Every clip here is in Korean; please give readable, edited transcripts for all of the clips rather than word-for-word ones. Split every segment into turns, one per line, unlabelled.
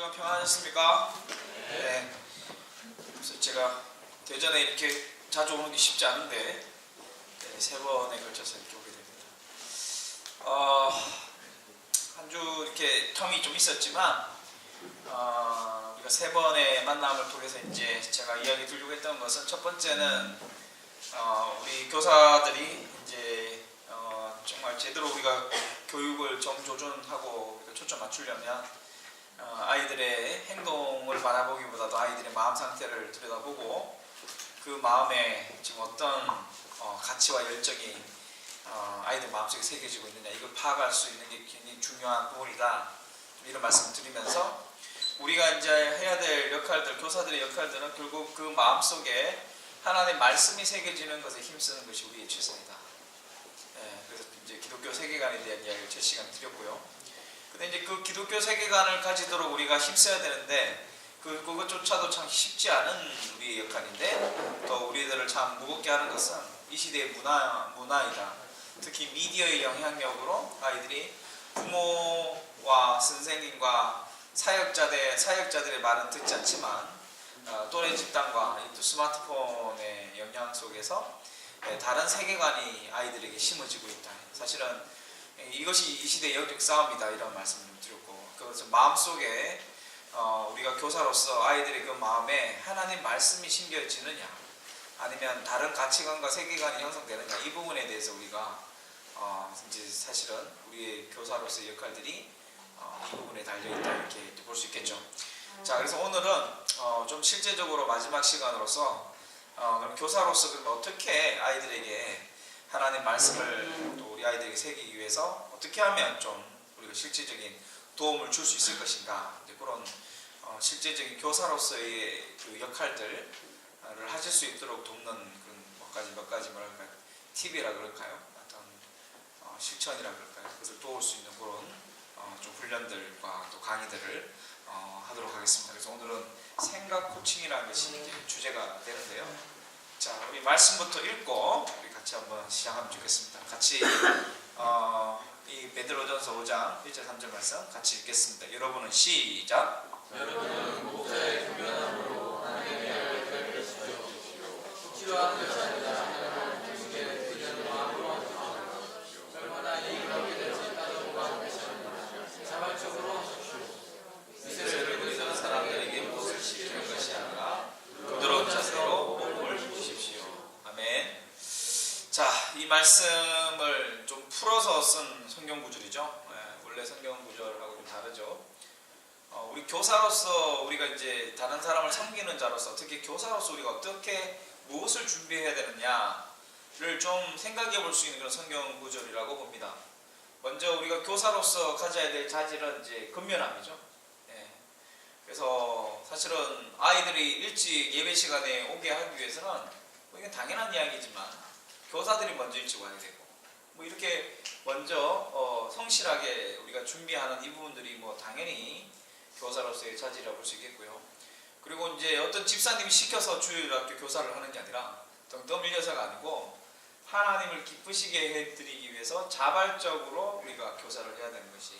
여러분 평안하셨습니까? 네. 그래서 제가 대전에 이렇게 자주 오는 게 쉽지 않은데 세 번에 걸쳐서 이렇게 오게 됩니다. 한 주 이렇게 텀이 좀 있었지만 우리가 세 번의 만남을 통해서 이제 제가 이야기 드리려고 했던 것은 첫 번째는 우리 교사들이 이제 정말 제대로 우리가 교육을 정조준하고 초점 맞추려면 아이들의 행동을 바라보기보다도 아이들의 마음 상태를 들여다보고 그 마음에 지금 어떤 가치와 열정이 아이들 마음속에 새겨지고 있느냐 이걸 파악할 수 있는 게 굉장히 중요한 부분이다. 이런 말씀을 드리면서 우리가 이제 해야 될 역할들, 교사들의 역할들은 결국 그 마음속에 하나님의 말씀이 새겨지는 것에 힘쓰는 것이 우리의 최선이다. 그래서 이제 기독교 세계관에 대한 이야기를 제 시간에 드렸고요. 근데 이제 그 기독교 세계관을 가지도록 우리가 힘써야 되는데 그것조차도 참 쉽지 않은 우리의 역할인데 또 우리들을 참 무겁게 하는 것은 이 시대의 문화이다. 특히 미디어의 영향력으로 아이들이 부모와 선생님과 사역자들의 말은 듣지 않지만 또래 집단과 또 스마트폰의 영향 속에서 다른 세계관이 아이들에게 심어지고 있다. 사실은 이것이 이 시대의 영적 싸움이다. 이런 말씀을 드렸고 그래서 마음속에 우리가 교사로서 아이들의 그 마음에 하나님 말씀이 심겨지느냐 아니면 다른 가치관과 세계관이 형성되느냐 이 부분에 대해서 우리가 이제 사실은 우리의 교사로서의 역할들이 이 부분에 달려있다 이렇게 볼 수 있겠죠. 자, 그래서 오늘은 좀 실제적으로 마지막 시간으로서 그럼 교사로서 그러면 어떻게 아이들에게 하나님 말씀을 또 우리 아이들에게 새기기 위해서 어떻게 하면 좀 우리가 실질적인 도움을 줄 수 있을 것인가 그런 실제적인 교사로서의 그 역할들을 하실 수 있도록 돕는 그런 몇 가지 뭐랄까요 팁이라 그럴까요 어떤 실천이라 그럴까요 그것을 도울 수 있는 그런 좀 훈련들과 또 강의들을 하도록 하겠습니다. 그래서 오늘은 생각 코칭이라는 것이 주제가 되는데요. 자, 우리 말씀부터 읽고 우리 같이 한번 시작하면 좋겠습니다. 같이 이 베드로전서 5장 1절 3절 말씀 같이 읽겠습니다. 여러분은 시작.
여러분은 목자의 교면함으로 하나님의 알을 펼치십시오. 필요한 것이 아니라 하나님을 주께 드리는 마음으로 하십시오. 얼마나 이익을 얻게 될지 따져보고 하십시오. 자발적으로 하십시오. 위세를 부리는 사람들에게 무엇을 시키는 것이 아니라 부드러운 자세로 몸을 주십시오.
아멘. 자, 이 말씀을 좀 풀어서 쓴 성경 구절이죠. 원래 성경 구절하고 좀 다르죠. 우리 교사로서 우리가 이제 다른 사람을 섬기는 자로서 특히 교사로서 우리가 어떻게 무엇을 준비해야 되느냐를 좀 생각해 볼 수 있는 그런 성경 구절이라고 봅니다. 먼저 우리가 교사로서 가져야 될 자질은 이제 근면함이죠. 그래서 사실은 아이들이 일찍 예배 시간에 오게 하기 위해서는 이게 당연한 이야기지만 교사들이 먼저 일찍 와야 되고 뭐 이렇게 먼저 성실하게 우리가 준비하는 이 부분들이 뭐 당연히 교사로서의 자질이라고 볼 수 있겠고요. 그리고 이제 어떤 집사님이 시켜서 주일학교 교사를 하는 게 아니라 떠밀려서가 아니고 하나님을 기쁘시게 해드리기 위해서 자발적으로 우리가 교사를 해야 되는 것이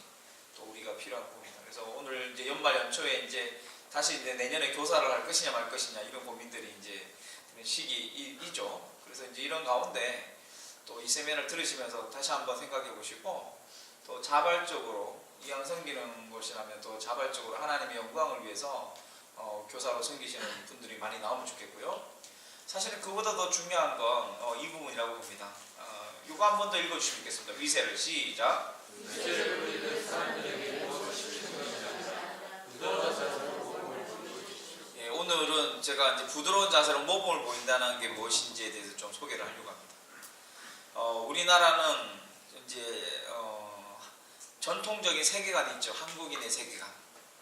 또 우리가 필요한 부분입니다. 그래서 오늘 이제 연말 연초에 이제 다시 이제 내년에 교사를 할 것이냐 말 것이냐 이런 고민들이 이제 시기이죠. 그래서 이제 이런 가운데 또 이 세미나를 들으시면서 다시 한번 생각해 보시고 또 자발적으로 이왕 섬기는 것이라면 또 자발적으로 하나님의 영광을 위해서 교사로 섬기시는 분들이 많이 나오면 좋겠고요. 사실은 그보다 더 중요한 건 이 부분이라고 봅니다. 이거 한 번 더 읽어주시면 좋겠습니다. 위세를 시작.
위세를 부리는 사람들에게 무엇을 시키는 것이 아니라 부드러운 자세로 몸을 보여주십시오.
오늘은 제가 이제 부드러운 자세로 모범을 보인다는 게 무엇인지에 대해서 좀 소개를 하려고 합니다. 우리나라는 이제 전통적인 세계관이 있죠. 한국인의 세계관.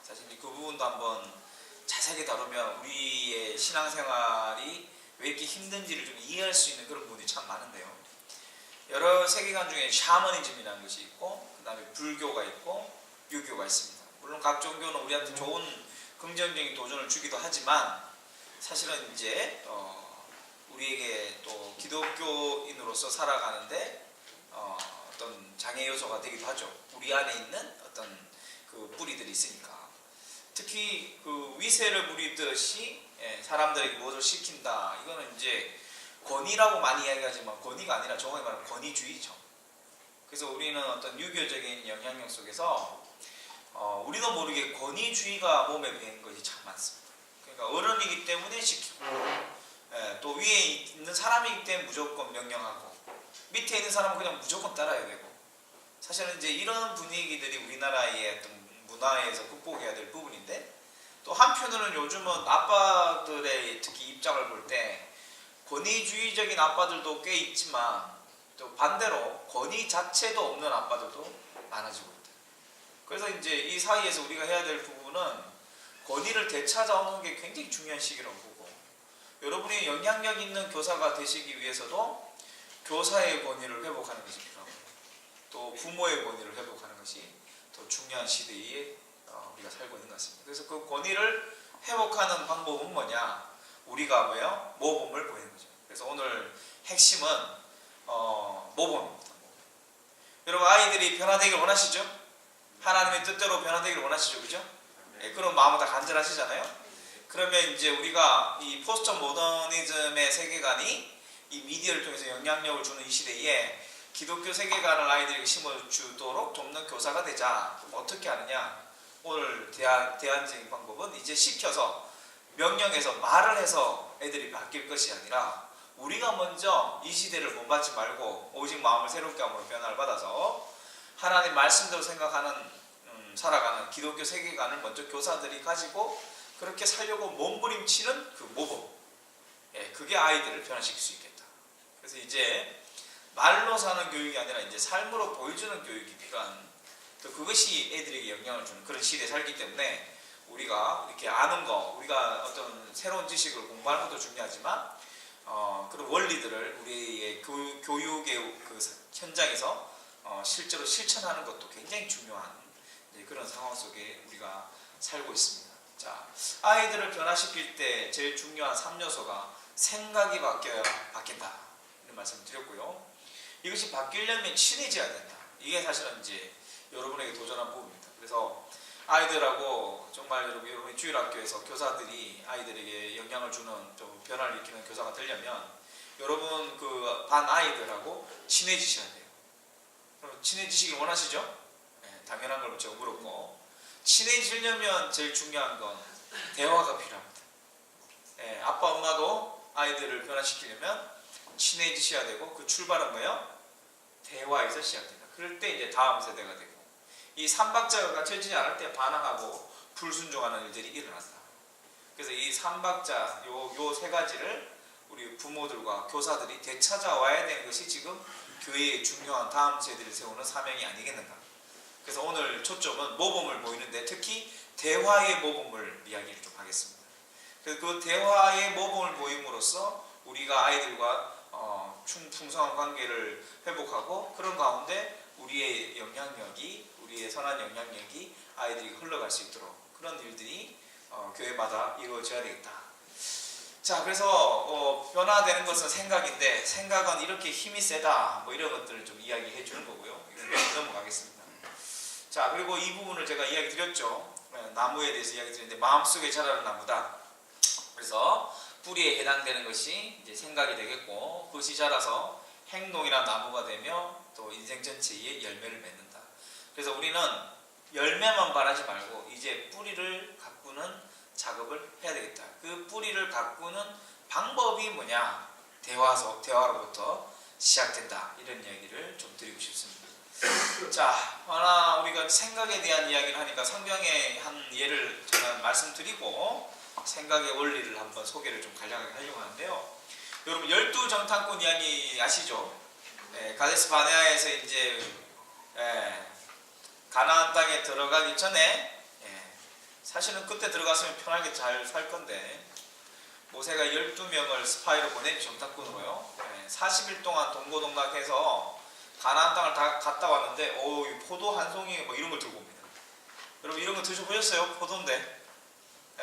사실 그 부분도 한번 자세하게 다루면 우리의 신앙생활이 왜 이렇게 힘든지를 좀 이해할 수 있는 그런 부분이 참 많은데요. 여러 세계관 중에 샤머니즘이라는 것이 있고 그 다음에 불교가 있고 유교가 있습니다. 물론 각 종교는 우리한테 좋은 긍정적인 도전을 주기도 하지만 사실은 이제 우리에게 또 기독교인으로서 살아가는데 어떤 장애 요소가 되기도 하죠. 우리 안에 있는 어떤 그 뿌리들이 있으니까. 특히 그 위세를 부리듯이 사람들에게 무엇을 시킨다. 이거는 이제 권위라고 많이 이야기하지만 권위가 아니라 정확히 말하면 권위주의죠. 그래서 우리는 어떤 유교적인 영향력 속에서 우리도 모르게 권위주의가 몸에 배인 것이 참 많습니다. 그러니까 어른이기 때문에 시키고 또 위에 있는 사람이기 때문에 무조건 명령하고 밑에 있는 사람은 그냥 무조건 따라야 되고 사실은 이제 이런 분위기들이 우리나라의 어떤 문화에서 극복해야 될 부분인데 또 한편으로는 요즘은 아빠들의 특히 입장을 볼 때 권위주의적인 아빠들도 꽤 있지만 또 반대로 권위 자체도 없는 아빠들도 많아지고 있다. 그래서 이제 이 사이에서 우리가 해야 될 부분은 권위를 되찾아오는 게 굉장히 중요한 시기라고 보고 여러분이 영향력 있는 교사가 되시기 위해서도 교사의 권위를 회복하는 것이 필요하고 또 부모의 권위를 회복하는 것이 더 중요한 시대에 우리가 살고 있는 것 같습니다. 그래서 그 권위를 회복하는 방법은 뭐냐? 우리가 뭐예요? 모범을 보이는 거죠. 그래서 오늘 핵심은 모범입니다. 여러분 아이들이 변화되기를 원하시죠? 하나님의 뜻대로 변화되기를 원하시죠, 그죠? 그런 마음은 다 간절하시잖아요. 그러면 이제 우리가 이 포스트 모더니즘의 세계관이 이 미디어를 통해서 영향력을 주는 이 시대에 기독교 세계관을 아이들에게 심어주도록 돕는 교사가 되자. 어떻게 하느냐? 오늘 대안적인 방법은 이제 시켜서 명령해서 말을 해서 애들이 바뀔 것이 아니라 우리가 먼저 이 시대를 본받지 말고 오직 마음을 새롭게 함으로 변화를 받아서 하나님 말씀대로 생각하는 살아가는 기독교 세계관을 먼저 교사들이 가지고 그렇게 살려고 몸부림치는 그 모범, 그게 아이들을 변화시킬 수 있겠다. 그래서 이제 말로 사는 교육이 아니라 이제 삶으로 보여주는 교육이 필요한 또 그것이 애들에게 영향을 주는 그런 시대에 살기 때문에 우리가 이렇게 아는 거, 우리가 어떤 새로운 지식을 공부하는 것도 중요하지만 그런 원리들을 우리의 교육의 그 현장에서 실제로 실천하는 것도 굉장히 중요한 그런 상황 속에 우리가 살고 있습니다. 자, 아이들을 변화시킬 때 제일 중요한 3요소가 생각이 바뀌어야 바뀐다. 이런 말씀을 드렸고요. 이것이 바뀌려면 친해져야 된다. 이게 사실은 이제 여러분에게 도전한 부분입니다. 그래서 아이들하고 정말 여러분의 주일학교에서 교사들이 아이들에게 영향을 주는 좀 변화를 일으키는 교사가 되려면 여러분 그 반 아이들하고 친해지셔야 돼요. 그럼 친해지시길 원하시죠? 당연한 걸 제가 물었고 친해지려면 제일 중요한 건 대화가 필요합니다. 아빠 엄마도 아이들을 변화시키려면 친해지셔야 되고 그 출발은 뭐예요? 대화에서 시작된다. 그럴 때 이제 다음 세대가 되고 이 삼박자가 갖춰지지 않을 때 반항하고 불순종하는 일들이 일어난다. 그래서 이 삼박자 요 세 가지를 우리 부모들과 교사들이 되찾아와야 되는 것이 지금 교회의 중요한 다음 세대를 세우는 사명이 아니겠는가. 그래서 오늘 초점은 모범을 보이는데 특히 대화의 모범을 이야기를 좀 하겠습니다. 그래서 그 대화의 모범을 보임으로써 우리가 아이들과 풍성한 관계를 회복하고 그런 가운데 우리의 영향력이 우리의 선한 영향력이 아이들에게 흘러갈 수 있도록 그런 일들이 교회마다 이루어져야 되겠다. 자, 그래서 변화되는 것은 생각인데 생각은 이렇게 힘이 세다 뭐 이런 것들을 좀 이야기해 주는 거고요. 이건 넘어가겠습니다. 자, 그리고 이 부분을 제가 이야기 드렸죠. 나무에 대해서 이야기 드렸는데 마음속에 자라는 나무다. 그래서 뿌리에 해당되는 것이 이제 생각이 되겠고 그것이 자라서 행동이나 나무가 되며 또 인생 전체에 열매를 맺는다. 그래서 우리는 열매만 바라지 말고 이제 뿌리를 가꾸는 작업을 해야 되겠다. 그 뿌리를 가꾸는 방법이 뭐냐? 대화로부터 시작된다. 이런 이야기를 좀 드리고 싶습니다. 자, 하나 우리가 생각에 대한 이야기를 하니까 성경의 한 예를 제가 말씀드리고 생각의 원리를 한번 소개를 좀 간략하게 하려고 하는데요. 여러분 12정탐꾼 이야기 아시죠? 가데스 바네아에서 이제 가나안 땅에 들어가기 전에 사실은 그때 들어갔으면 편하게 잘 살 건데 모세가 12명을 스파이로 보낸 정탐꾼으로요. 40일 동안 동고동락해서 가나안 땅을 다 갔다 왔는데 포도 한 송이 뭐 이런 걸 들고 옵니다. 여러분 이런 거 드셔보셨어요? 포도인데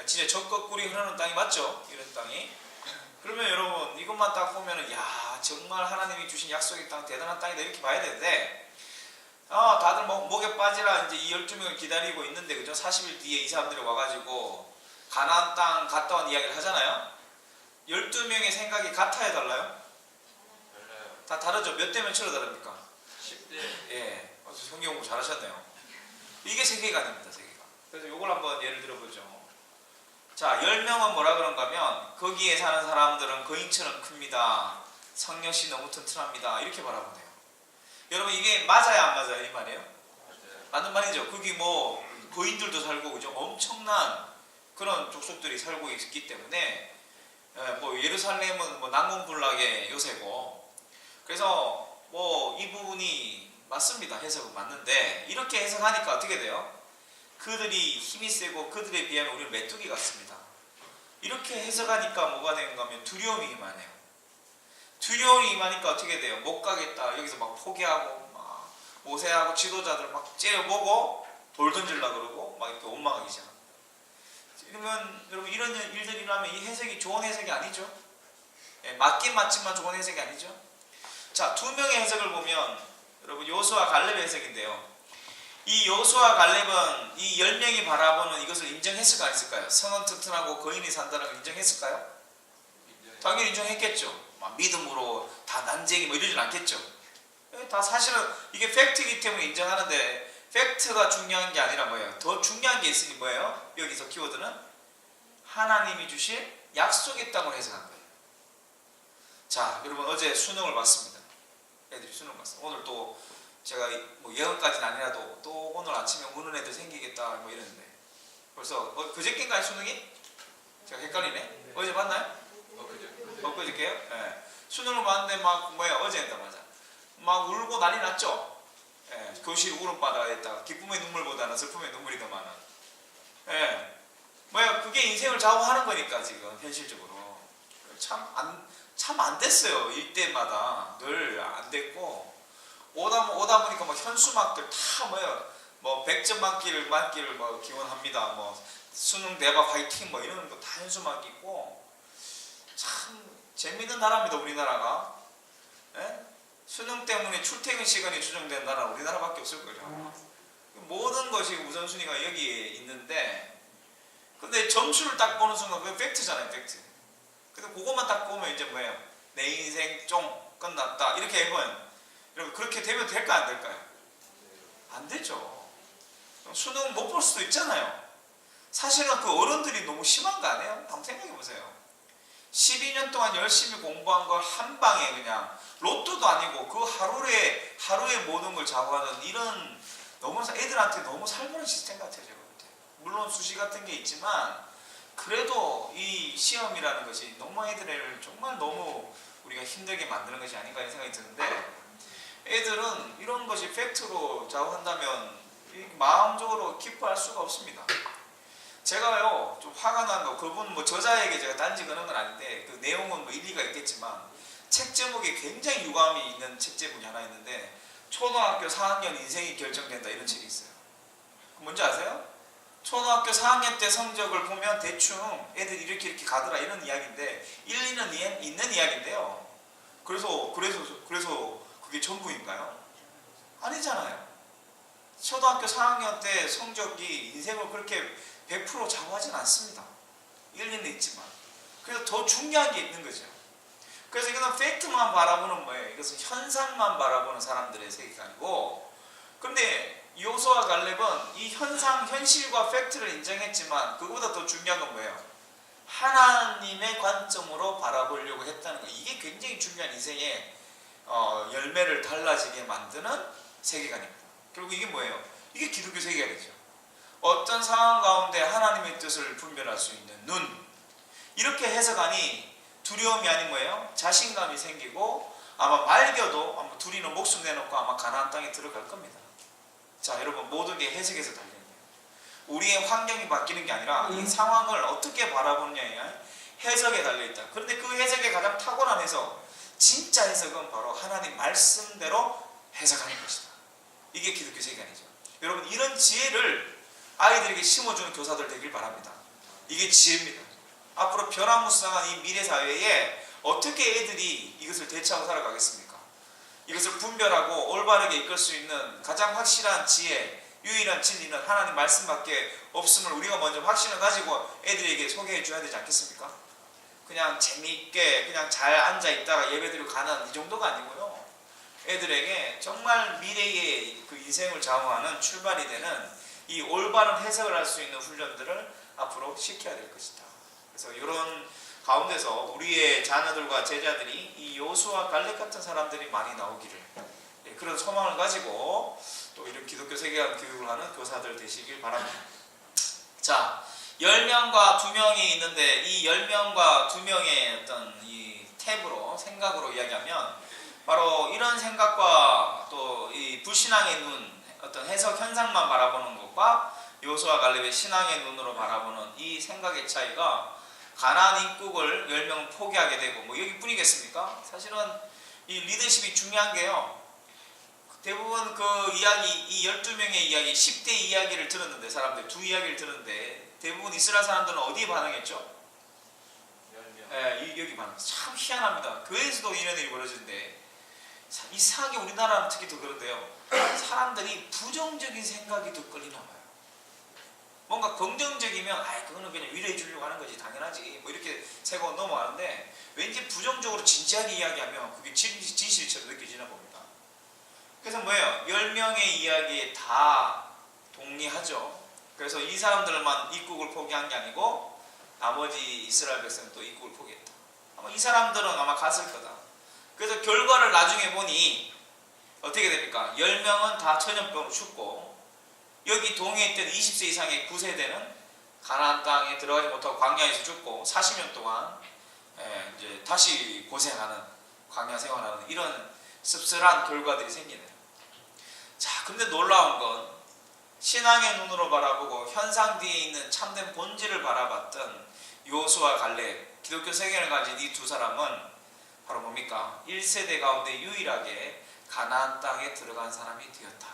진짜 적과 꿀이 흐르는 땅이 맞죠? 이런 땅이. 그러면 여러분 이것만 딱 보면은 야 정말 하나님이 주신 약속의 땅 대단한 땅이다 이렇게 봐야 되는데 다들 목에 빠지라 이제 이 12명을 기다리고 있는데, 그죠? 40일 뒤에 이 사람들이 와가지고 가나안 땅 갔다 온 이야기를 하잖아요. 12명의 생각이 같아야 달라요?
달라요.
다 다르죠? 몇 대 몇으로 다릅니까?
10대.
예, 성경 공부 잘하셨네요. 이게 세계관입니다, 세계관. 그래서 이걸 한번 예를 들어보죠. 자, 10명은 뭐라 그런가 하면, 거기에 사는 사람들은 거인처럼 큽니다. 성령씨 너무 튼튼합니다. 이렇게 바라보네요. 여러분, 이게 맞아야 안 맞아요? 이 말이에요?
맞아요.
맞는 말이죠. 거기 뭐 거인들도 살고, 그죠? 엄청난 그런 족속들이 살고 있기 때문에, 뭐 예루살렘은 뭐 난공불락의 요새고, 그래서 뭐 이 부분이 맞습니다. 해석은 맞는데, 이렇게 해석하니까 어떻게 돼요? 그들이 힘이 세고 그들에 비하면 우리는 메뚜기 같습니다. 이렇게 해석하니까 뭐가 되는가 하면 두려움이 임하네요. 두려움이 임하니까 어떻게 돼요? 못 가겠다. 여기서 막 포기하고, 막 모세하고 지도자들 막 째려보고 돌 던질라 그러고 막 이렇게 원망하기 시작합니다. 이러면 여러분, 이런 일들이 일어나면 이 해석이 좋은 해석이 아니죠. 맞긴 맞지만 좋은 해석이 아니죠. 자, 두 명의 해석을 보면 여러분, 요수와 갈렙의 해석인데요. 이 요수와 갈렙은 이 10명이 바라보는 이것을 인정했을까 안 했을까요? 성은 튼튼하고 거인이 산다는 걸 인정했을까요? 당연히 인정했겠죠. 막 믿음으로 다 난쟁이 뭐 이러진 않겠죠. 다 사실은 이게 팩트이기 때문에 인정하는데, 팩트가 중요한 게 아니라 뭐예요? 더 중요한 게 있으니 뭐예요? 여기서 키워드는 하나님이 주실 약속의 땅을 해석한 거예요. 자, 여러분, 어제 수능을 봤습니다. 애들이 수능을 봤어요. 오늘 또 제가 뭐 예언까지는 아니라도 또 오늘 아침에 우는 애들 생기겠다 뭐 이랬는데, 벌써 그저께인가요 수능이? 제가 헷갈리네. 어제 봤나요? 엊그저께요? 예. 수능을 봤는데 막 뭐야, 어제인가 맞아. 막 울고 난리 났죠. 예. 교실 울음바다가 됐다가 기쁨의 눈물보다는 슬픔의 눈물이 더 많은. 예. 뭐야, 그게 인생을 좌우하는 거니까 지금 현실적으로 참 안 됐어요. 이때마다 늘 안 됐고, 오다 보니까 막 현수막들 다 뭐야, 뭐 100점 맞기를 뭐 기원합니다. 뭐 수능 대박 화이팅 뭐 이런 거 다 현수막 있고, 참 재밌는 나라입니다, 우리나라가. 예? 수능 때문에 출퇴근 시간이 조정된 나라는 우리나라밖에 없을 거죠. 모든 것이 우선순위가 여기에 있는데, 근데 점수를 딱 보는 순간 그게 팩트잖아요, 팩트. 근데 그것만 딱 보면 이제 뭐예요? 내 인생 쫑 끝났다 이렇게 해보면, 여러분, 그렇게 되면 될까 안 될까요? 안 되죠. 수능 못 볼 수도 있잖아요. 사실은 그 어른들이 너무 심한 거 아니에요? 한번 생각해 보세요. 12년 동안 열심히 공부한 걸 한 방에 그냥 로또도 아니고 그 하루에 모든 걸 좌우하는, 이런 너무 애들한테 너무 살벌한 시스템 같아요, 제가 볼 때. 물론 수시 같은 게 있지만 그래도 이 시험이라는 것이 너무 애들을 정말 너무 우리가 힘들게 만드는 것이 아닌가 하는 생각이 드는데, 애들은 이런 것이 팩트로 좌우한다면 마음적으로 기뻐할 수가 없습니다. 제가요 좀 화가 난 거, 그분 뭐 저자에게 제가 딴지 거는 건 아닌데 그 내용은 뭐 일리가 있겠지만 책 제목에 굉장히 유감이 있는 책 제목이 하나 있는데, 초등학교 4학년 인생이 결정된다 이런 책이 있어요. 뭔지 아세요? 초등학교 4학년 때 성적을 보면 대충 애들이 이렇게 가더라 이런 이야기인데, 일리는 있는 이야기인데요. 그래서 그게 전부인가요? 아니잖아요. 초등학교 4학년 때 성적이 인생을 그렇게 100% 좌우하진 않습니다. 일리는 있지만. 그래서 더 중요한 게 있는 거죠. 그래서 이거는 팩트만 바라보는 거예요. 이것은 현상만 바라보는 사람들의 세계관이고, 그런데 요수와 갈렙은 이 현실과 팩트를 인정했지만 그거보다 더 중요한 건 뭐예요? 하나님의 관점으로 바라보려고 했다는 거. 이게 굉장히 중요한 인생의 열매를 달라지게 만드는 세계관입니다. 결국 이게 뭐예요? 이게 기독교 세계관이죠. 어떤 상황 가운데 하나님의 뜻을 분별할 수 있는 눈, 이렇게 해석하니 두려움이 아닌 뭐예요? 자신감이 생기고, 아마 말겨도 아마 둘이는 목숨 내놓고 아마 가나안 땅에 들어갈 겁니다. 자, 여러분, 모든 게 해석에서 달려있네요. 우리의 환경이 바뀌는 게 아니라 이 상황을 어떻게 바라보느냐에 해석에 달려있다. 그런데 그 해석의 가장 탁월한 해석, 진짜 해석은 바로 하나님 말씀대로 해석하는 것이다. 이게 기독교 세계관이죠. 여러분, 이런 지혜를 아이들에게 심어주는 교사들 되길 바랍니다. 이게 지혜입니다. 앞으로 변화무쌍한 이 미래 사회에 어떻게 애들이 이것을 대처하고 살아가겠습니까? 이것을 분별하고 올바르게 이끌 수 있는 가장 확실한 지혜, 유일한 진리는 하나님 말씀밖에 없음을 우리가 먼저 확신을 가지고 애들에게 소개해 줘야 되지 않겠습니까? 그냥 재미있게 그냥 잘 앉아 있다가 예배드리고 가는 이 정도가 아니고요. 애들에게 정말 미래의 그 인생을 좌우하는 출발이 되는 이 올바른 해석을 할 수 있는 훈련들을 앞으로 시켜야 될 것이다. 그래서 이런 가운데서 우리의 자녀들과 제자들이 이 여호수아 갈렙 같은 사람들이 많이 나오기를, 그런 소망을 가지고 또 이런 기독교 세계관 교육을 하는 교사들 되시길 바랍니다. 자, 10명과 2명이 있는데 이 10명과 2명의 어떤 이 탭으로 생각으로 이야기하면 바로 이런 생각과 또 이 불신앙의 눈, 어떤 해석 현상만 바라보는 것과 여호수아 갈렙의 신앙의 눈으로 바라보는 이 생각의 차이가 가나안 입국을 10명은 포기하게 되고 뭐 여기뿐이겠습니까? 사실은 이 리더십이 중요한 게요. 대부분 그 이야기, 이 12명의 이야기, 10대 이야기를 들었는데, 사람들 두 이야기를 들었는데 대부분 이스라엘 사람들은 어디에 반응했죠? 여기 반응. 참 희한합니다. 교회에서도 이런 일이 벌어지는데 이상하게 우리나라는 특히 더 그런데요. 사람들이 부정적인 생각이 더 끌리나 봐요. 뭔가 긍정적이면 그거는 그냥 위로해 주려고 하는 거지, 당연하지, 뭐 이렇게 세고 넘어가는데 왠지 부정적으로 진지하게 이야기하면 그게 진실처럼 느껴지나 봅니다. 그래서 뭐예요? 10명의 이야기에 다 동의하죠. 그래서 이 사람들만 입국을 포기한 게 아니고 나머지 이스라엘 백성도 입국을 포기했다. 아마 이 사람들은 아마 갔을 거다. 그래서 결과를 나중에 보니 어떻게 됩니까? 10명은 다 전염병으로 죽고, 여기 동해에 있던 20세 이상의 9세대는 가나안 땅에 들어가지 못하고 광야에서 죽고 40년 동안 이제 다시 고생하는, 광야 생활하는 이런 씁쓸한 결과들이 생기네요. 자, 근데 놀라운 건 신앙의 눈으로 바라보고 현상 뒤에 있는 참된 본질을 바라봤던 여호수아 갈렙, 기독교 세계를 가진 이 두 사람은 바로 뭡니까? 1세대 가운데 유일하게 가나안 땅에 들어간 사람이 되었다.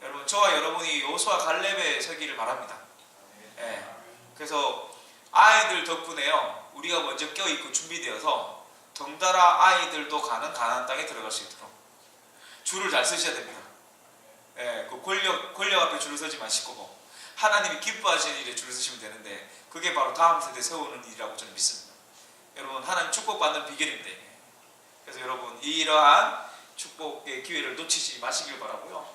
여러분, 저와 여러분이 여호수아 갈렙에 서기를 바랍니다. 그래서 아이들 덕분에요, 우리가 먼저 껴있고 준비되어서 덩달아 아이들도 가는 가나안 땅에 들어갈 수 있도록 줄을 잘 서셔야 됩니다. 그 권력 앞에 줄을 서지 마시고 하나님이 기뻐하시는 일에 줄을 서시면 되는데, 그게 바로 다음 세대 세우는 일이라고 저는 믿습니다. 여러분, 하나님 축복받는 비결입니다. 그래서 여러분, 이러한 축복의 기회를 놓치지 마시길 바라고요.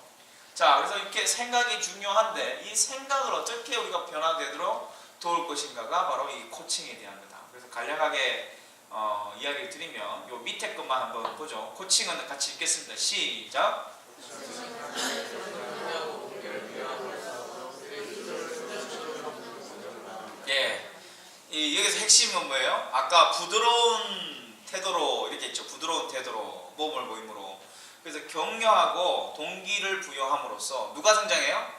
자, 그래서 이렇게 생각이 중요한데 이 생각을 어떻게 우리가 변화되도록 도울 것인가가 바로 이 코칭에 대한 거다. 그래서 간략하게 이야기를 드리면 요 밑에 것만 한번 보죠. 코칭은 같이 읽겠습니다. 시작. 여기서 핵심은 뭐예요? 아까 부드러운 태도로 이렇게 했죠. 부드러운 태도로, 몸을 모임으로. 그래서 격려하고 동기를 부여함으로써 누가 성장해요?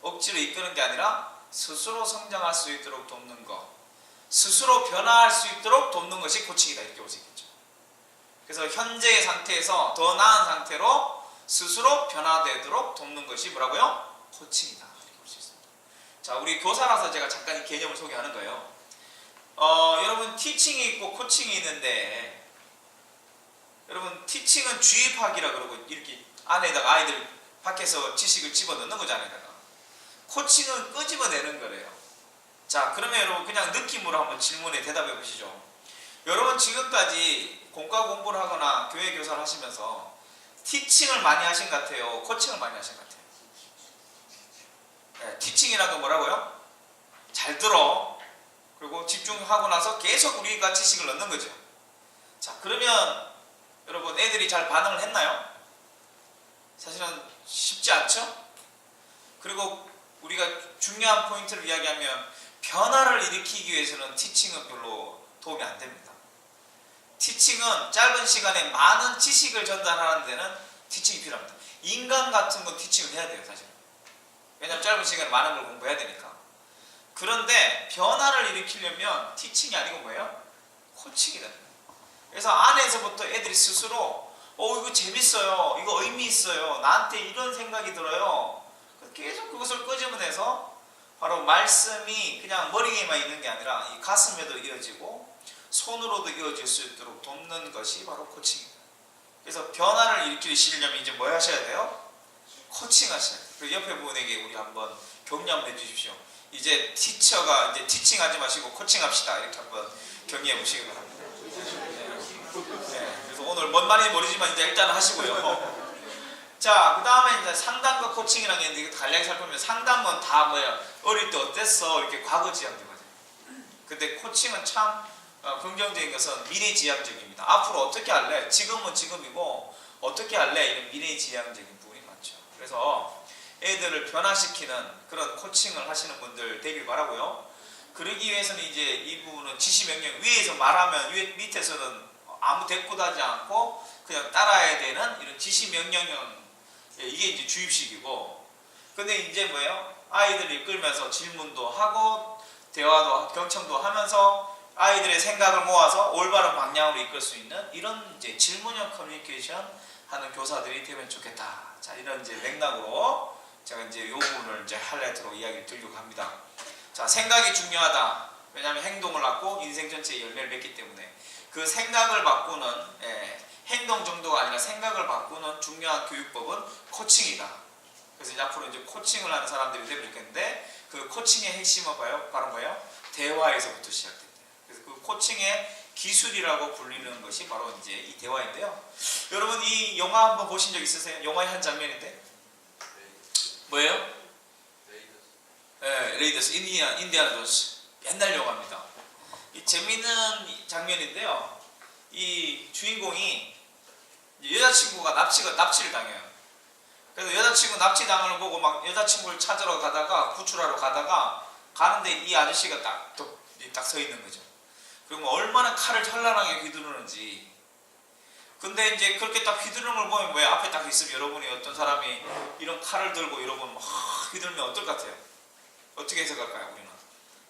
억지로 이끄는 게 아니라 스스로 성장할 수 있도록 돕는 것, 스스로 변화할 수 있도록 돕는 것이 코칭이다, 이렇게 볼 수 있겠죠. 그래서 현재의 상태에서 더 나은 상태로 스스로 변화되도록 돕는 것이 뭐라고요? 코칭이다, 이렇게 볼 수 있습니다. 자, 우리 교사라서 제가 잠깐 이 개념을 소개하는 거예요. 여러분, 티칭이 있고 코칭이 있는데, 여러분, 티칭은 주입하기라 그러고 이렇게 안에다가 아이들 밖에서 지식을 집어넣는 거잖아요. 코칭은 끄집어내는 거래요. 자, 그러면 여러분 그냥 느낌으로 한번 질문에 대답해 보시죠. 여러분, 지금까지 공과 공부를 하거나 교회 교사를 하시면서 티칭을 많이 하신 것 같아요? 코칭을 많이 하신 것 같아요? 티칭이라는 건 뭐라고요? 잘 들어. 그리고 집중하고 나서 계속 우리가 지식을 넣는 거죠. 자, 그러면 여러분, 애들이 잘 반응을 했나요? 사실은 쉽지 않죠? 그리고 우리가 중요한 포인트를 이야기하면 변화를 일으키기 위해서는 티칭은 별로 도움이 안 됩니다. 티칭은 짧은 시간에 많은 지식을 전달하는 데는 티칭이 필요합니다. 인간 같은 건 티칭을 해야 돼요, 사실. 왜냐하면 짧은 시간에 많은 걸 공부해야 되니까. 그런데 변화를 일으키려면 티칭이 아니고 뭐예요? 코칭이다. 그래서 안에서부터 애들이 스스로 이거 재밌어요, 이거 의미 있어요, 나한테 이런 생각이 들어요, 계속 그것을 끄집어내서 바로 말씀이 그냥 머리에만 있는 게 아니라 이 가슴에도 이어지고 손으로도 이어질 수 있도록 돕는 것이 바로 코칭입니다. 그래서 변화를 일으키시려면 이제 뭐 하셔야 돼요? 코칭 하셔야 돼요. 그 옆에 분에게 우리 한번 격려 한번 해주십시오. 이제 티처가 이제 티칭 하지 마시고 코칭 합시다. 이렇게 한번 격려해 보시기 바랍니다. 네. 그래서 오늘 뭔 말인지 모르지만 이제 일단 하시고요. 자, 그 다음에 이제 상담과 코칭이라는 게 있는데 간략히 살펴보면 상담은 다 뭐야? 어릴 때 어땠어? 이렇게 과거 지향적이거든요. 근데 코칭은 참 긍정적인 것은 미래 지향적입니다. 앞으로 어떻게 할래? 지금은 지금이고 어떻게 할래? 이런 미래 지향적인 부분이 많죠. 그래서 애들을 변화시키는 그런 코칭을 하시는 분들 되길 바라고요. 그러기 위해서는 이제 이 부분은 지시 명령 위에서 말하면 밑에서는 아무 대꾸도 하지 않고 그냥 따라야 되는 이런 지시 명령형 이게 이제 주입식이고, 근데 이제 뭐예요? 아이들을 이끌면서 질문도 하고 대화도 경청도 하면서 아이들의 생각을 모아서 올바른 방향으로 이끌 수 있는 이런 이제 질문형 커뮤니케이션 하는 교사들이 되면 좋겠다. 자, 이런 이제 맥락으로 제가 이제 이 부분을 이제 하이라이트로 이야기를 드리려고 합니다. 자, 생각이 중요하다. 왜냐하면 행동을 하고 인생 전체에 열매를 맺기 때문에 그 생각을 바꾸는 행동 정도가 아니라 생각을 바꾸는 중요한 교육법은 코칭이다. 그래서 이제 앞으로 이제 코칭을 하는 사람들이 되면 좋겠는데 그 코칭의 핵심은 바로 뭐예요? 대화에서부터 시작된다. 그래서 그 코칭의 기술이라고 불리는 것이 바로 이제 이 대화인데요. 여러분 이 영화 한번 보신 적 있으세요? 영화의 한 장면인데 뭐예요? 레이더스 인디아나 존스. 옛날 영화입니다. 이 재미있는 장면인데요. 이 주인공이 여자친구가 납치를 당해요. 그래서 여자친구 납치 당하는 걸 보고 막 여자친구를 찾으러 가다가 구출하러 가다가 가는데 이 아저씨가 딱 서 있는 거죠. 그리고 얼마나 칼을 현란하게 휘두르는지. 근데 이제 그렇게 딱 휘두르는 걸 보면 왜 앞에 딱 있으면 여러분이 어떤 사람이 이런 칼을 들고 여러분 막 휘두르면 어떨 것 같아요? 어떻게 해석할까요? 우리는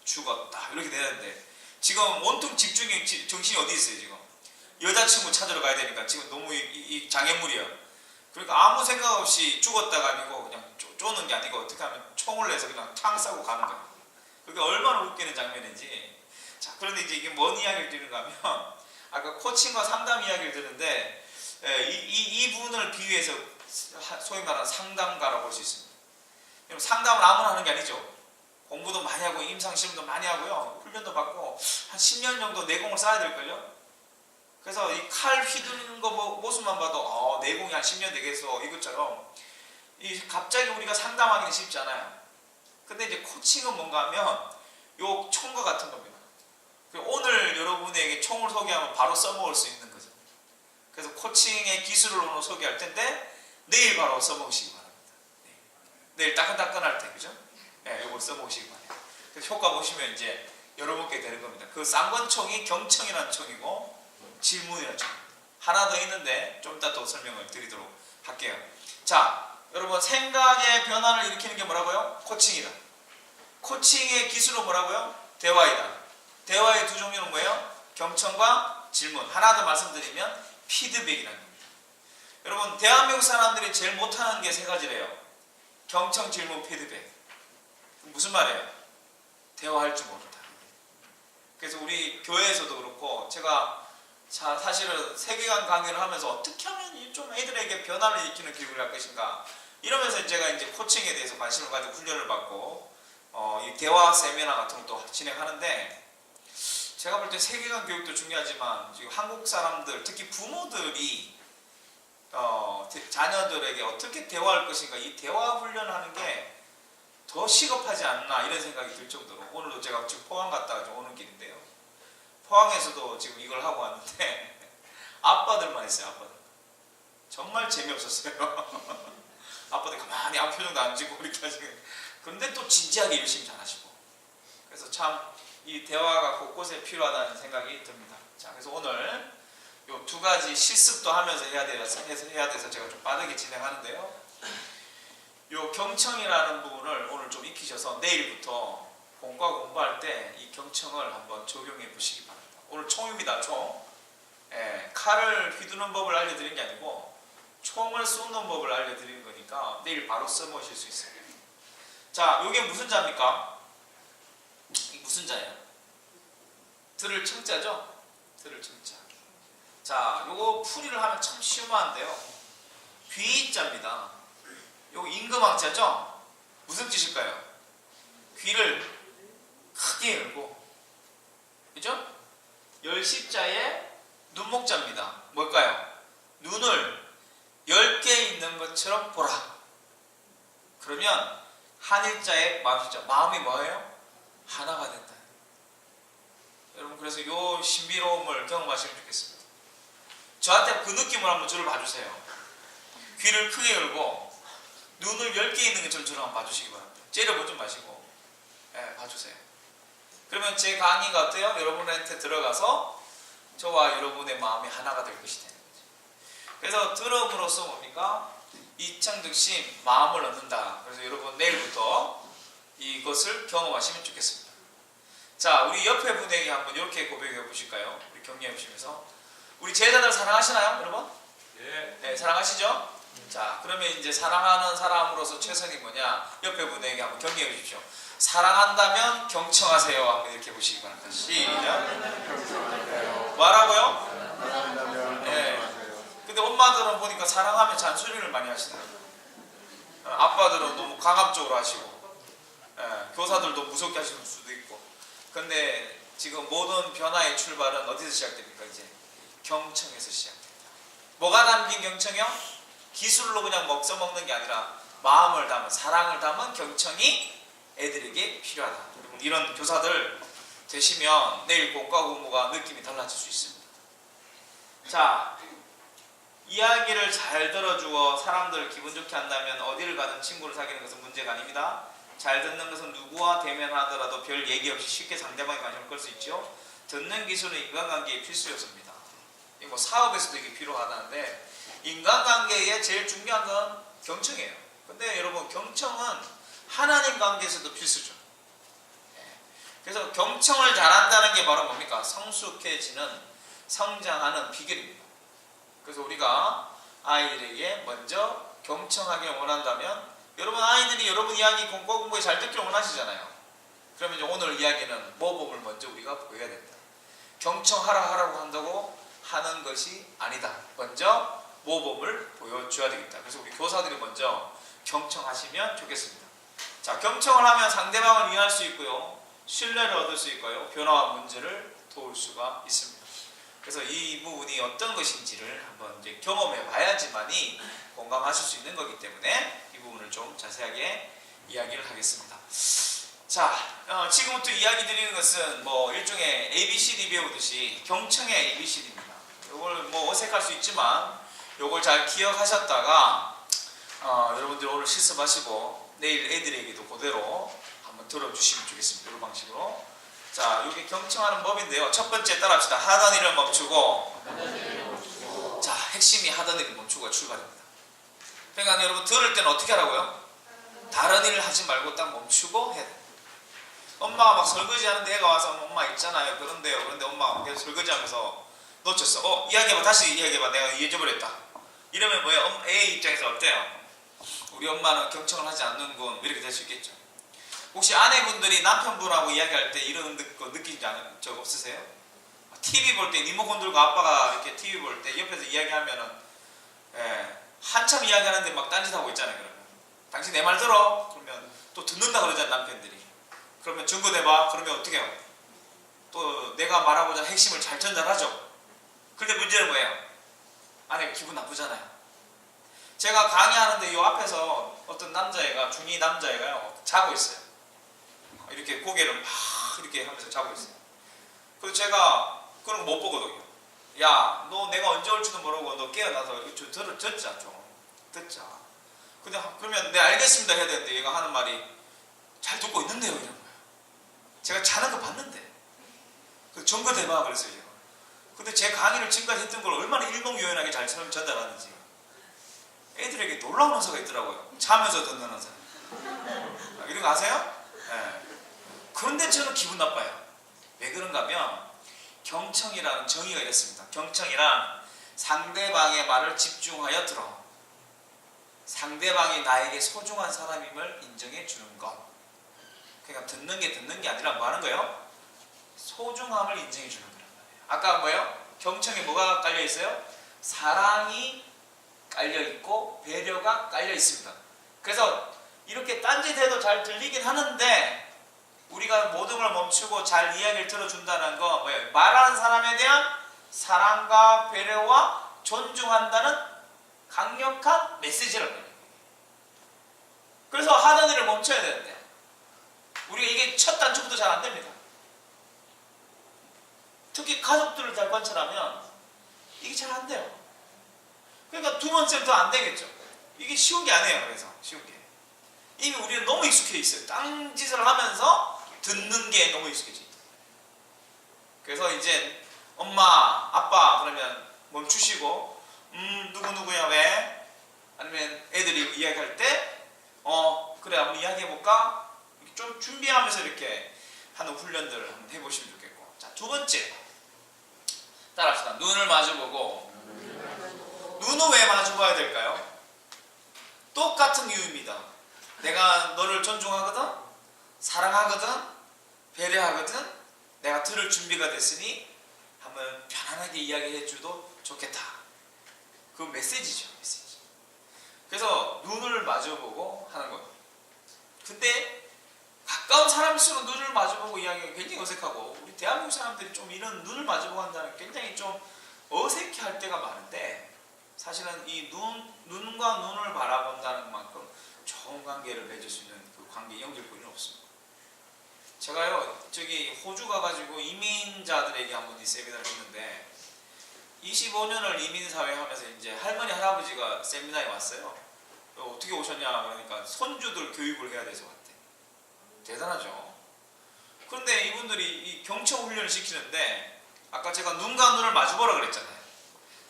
죽었다 이렇게 되는데 지금 온통 집중이 정신이 어디 있어요 지금? 여자친구 찾으러 가야 되니까 지금 너무 이 장애물이야. 그러니까 아무 생각 없이 죽었다가 아니고 그냥 쪼는 게 아니고 어떻게 하면 총을 내서 그냥 탕 싸고 가는 거야. 그게 얼마나 웃기는 장면인지. 자, 그런데 이제 이게 뭔 이야기를 드리는가 하면 아까 코칭과 상담 이야기를 드는데 이 부분을 비유해서 소위 말하는 상담가라고 볼 수 있습니다. 상담을 아무나 하는 게 아니죠. 공부도 많이 하고 임상시험도 많이 하고요. 훈련도 받고 한 10년 정도 내공을 쌓아야 될걸요. 그래서 이 칼 휘두르는 거 모습만 봐도 내공이 한 10년 되겠어 이것처럼 갑자기 우리가 상담하기는 쉽지 않아요. 근데 이제 코칭은 뭔가 하면 요 총과 같은 겁니다. 오늘 여러분에게 총을 소개하면 바로 써먹을 수 있는 거죠. 그래서 코칭의 기술을 오늘 소개할 텐데 내일 바로 써먹으시기 바랍니다. 내일 따끈따끈할 때 그죠? 네, 이걸 써먹으시기 바랍니다. 그래서 효과 보시면 이제 여러분께 되는 겁니다. 그 쌍권총이 경청이라는 총이고 질문이라는 총. 하나 더 있는데 좀 이따 또 설명을 드리도록 할게요. 자, 여러분 생각의 변화를 일으키는 게 뭐라고요? 코칭이다. 코칭의 기술은 뭐라고요? 대화이다. 대화의 두 종류는 뭐예요? 경청과 질문. 하나 더 말씀드리면 피드백이라는 겁니다. 여러분 대한민국 사람들이 제일 못하는 게 세 가지래요. 경청, 질문, 피드백. 무슨 말이에요? 대화할 줄 모른다. 그래서 우리 교회에서도 그렇고 제가 사실은 세계관 강의를 하면서 어떻게 하면 좀 애들에게 변화를 일으키는 교육을 할 것인가 이러면서 제가 이제 코칭에 대해서 관심을 가지고 훈련을 받고 이 대화 세미나 같은 것도 진행하는데 제가 볼 때 세계관 교육도 중요하지만 지금 한국 사람들 특히 부모들이 자녀들에게 어떻게 대화할 것인가 이 대화 훈련하는 게 더 시급하지 않나 이런 생각이 들 정도로 오늘도 제가 지금 포항 갔다가 좀 오는 길인데요. 포항에서도 지금 이걸 하고 왔는데 아빠들만 있어요. 아빠들 정말 재미없었어요. 아빠들 가만히 아무 표정도 안 짓고 이렇게 하시는. 그런데 또 진지하게 열심히 잘하시고 그래서 참 이 대화가 곳곳에 필요하다는 생각이 듭니다. 자, 그래서 오늘 요 두 가지 실습도 하면서 해야 돼서 제가 좀 빠르게 진행하는데요. 요 경청이라는 부분을 오늘 좀 익히셔서 내일부터 본과 공부할 때 이 경청을 한번 적용해 보시기 바랍니다. 오늘 총입니다. 총. 칼을 휘두르는 법을 알려드린 게 아니고 총을 쏘는 법을 알려드리는 거니까 내일 바로 써보실 수 있어요. 자, 이게 무슨 자입니까? 이 무슨 자예요? 들을 청자죠? 들을 청자. 자, 요거 풀이를 하면 참 쉬운한데요. 귀자입니다. 요거 임금왕자죠? 무슨 뜻일까요? 귀를 크게 열고, 그죠? 열십자의 눈목자입니다. 뭘까요? 눈을 10개 있는 것처럼 보라. 그러면 한일자의 마음이죠. 마음이 뭐예요? 하나가 된다. 여러분, 그래서 요 신비로움을 경험하시면 좋겠습니다. 저한테 그 느낌을 한번 저를 봐주세요. 귀를 크게 열고 눈을 10개 있는 것처럼 저를 한번 봐주시기 바랍니다. 째려보지 마시고 봐주세요. 그러면 제 강의가 어때요? 여러분한테 들어가서 저와 여러분의 마음이 하나가 될 것이 되는 거죠. 그래서 들음으로써 뭡니까? 이창즉심 마음을 얻는다. 그래서 여러분 내일부터 이것을 경험하시면 좋겠습니다. 자, 우리 옆에 분에게 한번 이렇게 고백해 보실까요? 우리 격려해 보시면서. 우리 제자들 사랑하시나요, 여러분? 네, 사랑하시죠? 자, 그러면 이제 사랑하는 사람으로서 최선이 뭐냐? 옆에 분에게 한번 격려해 주십시오. 사랑한다면 경청하세요. 한번 이렇게 보시기 바랍니다. 시작. 뭐라고요? 네. 근데 엄마들은 보니까 사랑하면 잔소리를 많이 하시더라고요. 아빠들은 너무 강압적으로 하시고, 교사들도 무섭게 하시는 수도 있고. 근데 지금 모든 변화의 출발은 어디서 시작됩니까? 이제 경청에서 시작됩니다. 뭐가 담긴 경청이요? 기술로 그냥 써먹는 게 아니라 마음을 담은, 사랑을 담은 경청이 애들에게 필요하다. 여러분, 이런 교사들 되시면 내일 공과 공부가 느낌이 달라질 수 있습니다. 자, 이야기를 잘 들어주어 사람들을 기분 좋게 한다면 어디를 가든 친구를 사귀는 것은 문제가 아닙니다. 잘 듣는 것은 누구와 대면하더라도 별 얘기 없이 쉽게 상대방의 관심을 끌 수 있죠. 듣는 기술은 인간관계의 필수 요소입니다. 뭐 사업에서도 이게 필요하다는데 인간관계에 제일 중요한 건 경청이에요. 근데 여러분, 경청은 하나님 관계에서도 필수죠. 그래서 경청을 잘한다는 게 바로 뭡니까? 성숙해지는, 성장하는 비결입니다. 그래서 우리가 아이들에게 먼저 경청하기를 원한다면, 여러분 아이들이 여러분 이야기 공부에 잘 듣기를 원하시잖아요. 그러면 이제 오늘 이야기는 모범을 먼저 우리가 보여야 됩니다. 경청하라고 한다고 하는 것이 아니다. 먼저 모범을 보여줘야 되겠다. 그래서 우리 교사들이 먼저 경청하시면 좋겠습니다. 자, 경청을 하면 상대방을 이해할 수 있고요, 신뢰를 얻을 수 있고요, 변화와 문제를 도울 수가 있습니다. 그래서 이 부분이 어떤 것인지를 한번 이제 경험해 봐야지만이 공감하실 수 있는 거기 때문에 이 부분을 좀 자세하게 이야기를 하겠습니다. 자, 지금부터 이야기 드리는 것은 뭐 일종의 ABCD 배우듯이 경청의 ABCD입니다. 이걸 뭐 어색할 수 있지만 이걸 잘 기억하셨다가 여러분들 오늘 실습하시고 내일 애들에게도 그대로 한번 들어주시면 좋겠습니다. 이런 방식으로. 자, 이게 경청하는 법인데요. 첫 번째 따라합시다. 하던 일을 멈추고. 자, 핵심이 하던 일을 멈추고가 출발입니다. 그러니까 여러분 들을 때는 어떻게 하라고요? 다른 일을 하지 말고 딱 멈추고 해야 돼요. 엄마가 막 설거지 하는데 애가 와서 엄마 있잖아요. 그런데요. 그런데 엄마가 계속 설거지 하면서 놓쳤어. 이야기해봐. 다시 이야기해봐. 내가 잊어버렸다. 이러면 뭐예요? A 입장에서 어때요? 우리 엄마는 경청을 하지 않는군. 이렇게 될 수 있겠죠. 혹시 아내분들이 남편분하고 이야기할 때 이런 거 느끼지 않은 적 없으세요? TV 볼 때 리모컨 들고 아빠가 이렇게 TV 볼 때 옆에서 이야기하면은 한참 이야기하는데 막 딴짓하고 있잖아요. 그러면 당신 내 말 들어? 그러면 또 듣는다 그러잖아요, 남편들이. 그러면 증거 대봐. 그러면 어떻게 해요? 또 내가 말하고자 하는 핵심을 잘 전달하죠. 근데 문제는 뭐예요? 아내가 기분 나쁘잖아요. 제가 강의하는데 이 앞에서 어떤 남자애가, 중2 남자애가요, 자고 있어요. 이렇게 고개를 막 이렇게 하면서 자고 있어요. 그래서 제가 그런 거 못 보거든요. 야, 너 내가 언제 올지도 모르고 너 깨어나서 듣자 좀. 듣자. 근데 그러면 네 알겠습니다 해야 되는데 얘가 하는 말이 잘 듣고 있는데요 이런 거예요. 제가 자는 거 봤는데. 그 증거 대봐 그랬어요 제가. 근데 제 강의를 지금까지 했던 걸 얼마나 일목요연하게 잘 전달하는지. 애들에게 놀라운 은사가 있더라고요. 자면서 듣는 은사. 이런 거 아세요? 네. 그런데 저는 기분 나빠요. 왜 그런가 하면 경청이라는 정의가 이렇습니다. 경청이란 상대방의 말을 집중하여 들어 상대방이 나에게 소중한 사람임을 인정해 주는 것. 그러니까 듣는 게 아니라 뭐 하는 거예요? 소중함을 인정해 주는 거란 말이에요. 아까 뭐예요? 경청에 뭐가 깔려 있어요? 사랑이 깔려 있고 배려가 깔려 있습니다. 그래서 이렇게 딴짓해도 잘 들리긴 하는데 우리가 모든 걸 멈추고 잘 이야기를 들어준다는 거 뭐예요? 말하는 사람에 대한 사랑과 배려와 존중한다는 강력한 메시지라는 거예요. 그래서 하는 일을 멈춰야 되는데 우리가 이게 첫 단추부터 잘 안 됩니다. 특히 가족들을 잘 관찰하면 이게 잘 안 돼요. 그러니까 두 번째부터 안 되겠죠. 이게 쉬운 게 아니에요. 그래서 쉬운 게 이미 우리는 너무 익숙해 있어요. 딴짓을 하면서 듣는 게 너무 익숙해져 있다. 그래서 이제 엄마, 아빠 그러면 멈추시고 누구누구야 왜? 아니면 애들이 이야기할 때 그래 한번 이야기해볼까? 좀 준비하면서 이렇게 하는 훈련들을 한번 해보시면 좋겠고. 자, 두 번째 따라합시다. 눈을 마주보고. 눈은 왜 마주봐야 될까요? 똑같은 이유입니다. 내가 너를 존중하거든, 사랑하거든, 배려하거든, 내가 들을 준비가 됐으니 한번 편안하게 이야기해줘도 좋겠다. 그 메시지죠, 메시지. 그래서 눈을 마주보고 하는 거예요. 근데 가까운 사람일수록 눈을 마주보고 이야기가 굉장히 어색하고 우리 대한민국 사람들이 좀 이런 눈을 마주보고 한다는 굉장히 좀 어색해할 때가 많은데 사실은 이 눈과 눈을 바라본다는 만큼 좋은 관계를 맺을 수 있는 그 관계 연결고리는 없습니다. 제가요 저기 호주 가가지고 이민자들에게 한번 이 세미나를 했는데 25년을 이민사회 하면서 이제 할머니 할아버지가 세미나에 왔어요. 어떻게 오셨냐 그러니까 손주들 교육을 해야 돼서 왔대. 대단하죠. 그런데 이분들이 이 경청 훈련을 시키는데 아까 제가 눈과 눈을 마주보라 그랬잖아요.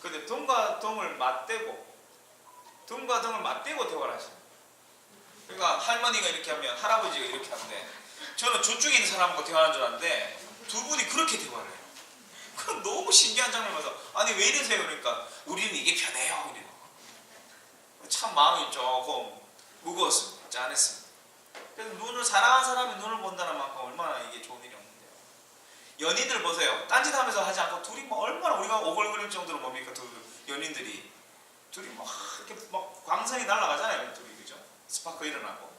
근데 등과 등을 맞대고 대화를 하시는 거예요. 그러니까 할머니가 이렇게 하면 할아버지가 이렇게 하는데 저는 저쪽에 있는 사람과 대화하는 줄 알았는데 두 분이 그렇게 대화를 해요. 그럼 너무 신기한 장면이면서 아니 왜 이러세요? 그러니까 우리는 이게 편해요. 이래요. 참 마음이 조금 무거웠습니다. 짠했습니다. 그래서 눈을 사랑하는 사람이 눈을 본다는 만큼 얼마나 이게 좋은 일이 없는데요. 연인들 보세요. 딴짓하면서 하지 않고 둘이 뭐 얼마나 우리가 오글거릴 정도로 뭡니까 두 연인들이 둘이 막 이렇게 막 광선이 날아가잖아요. 둘이 그죠? 스파크 일어나고.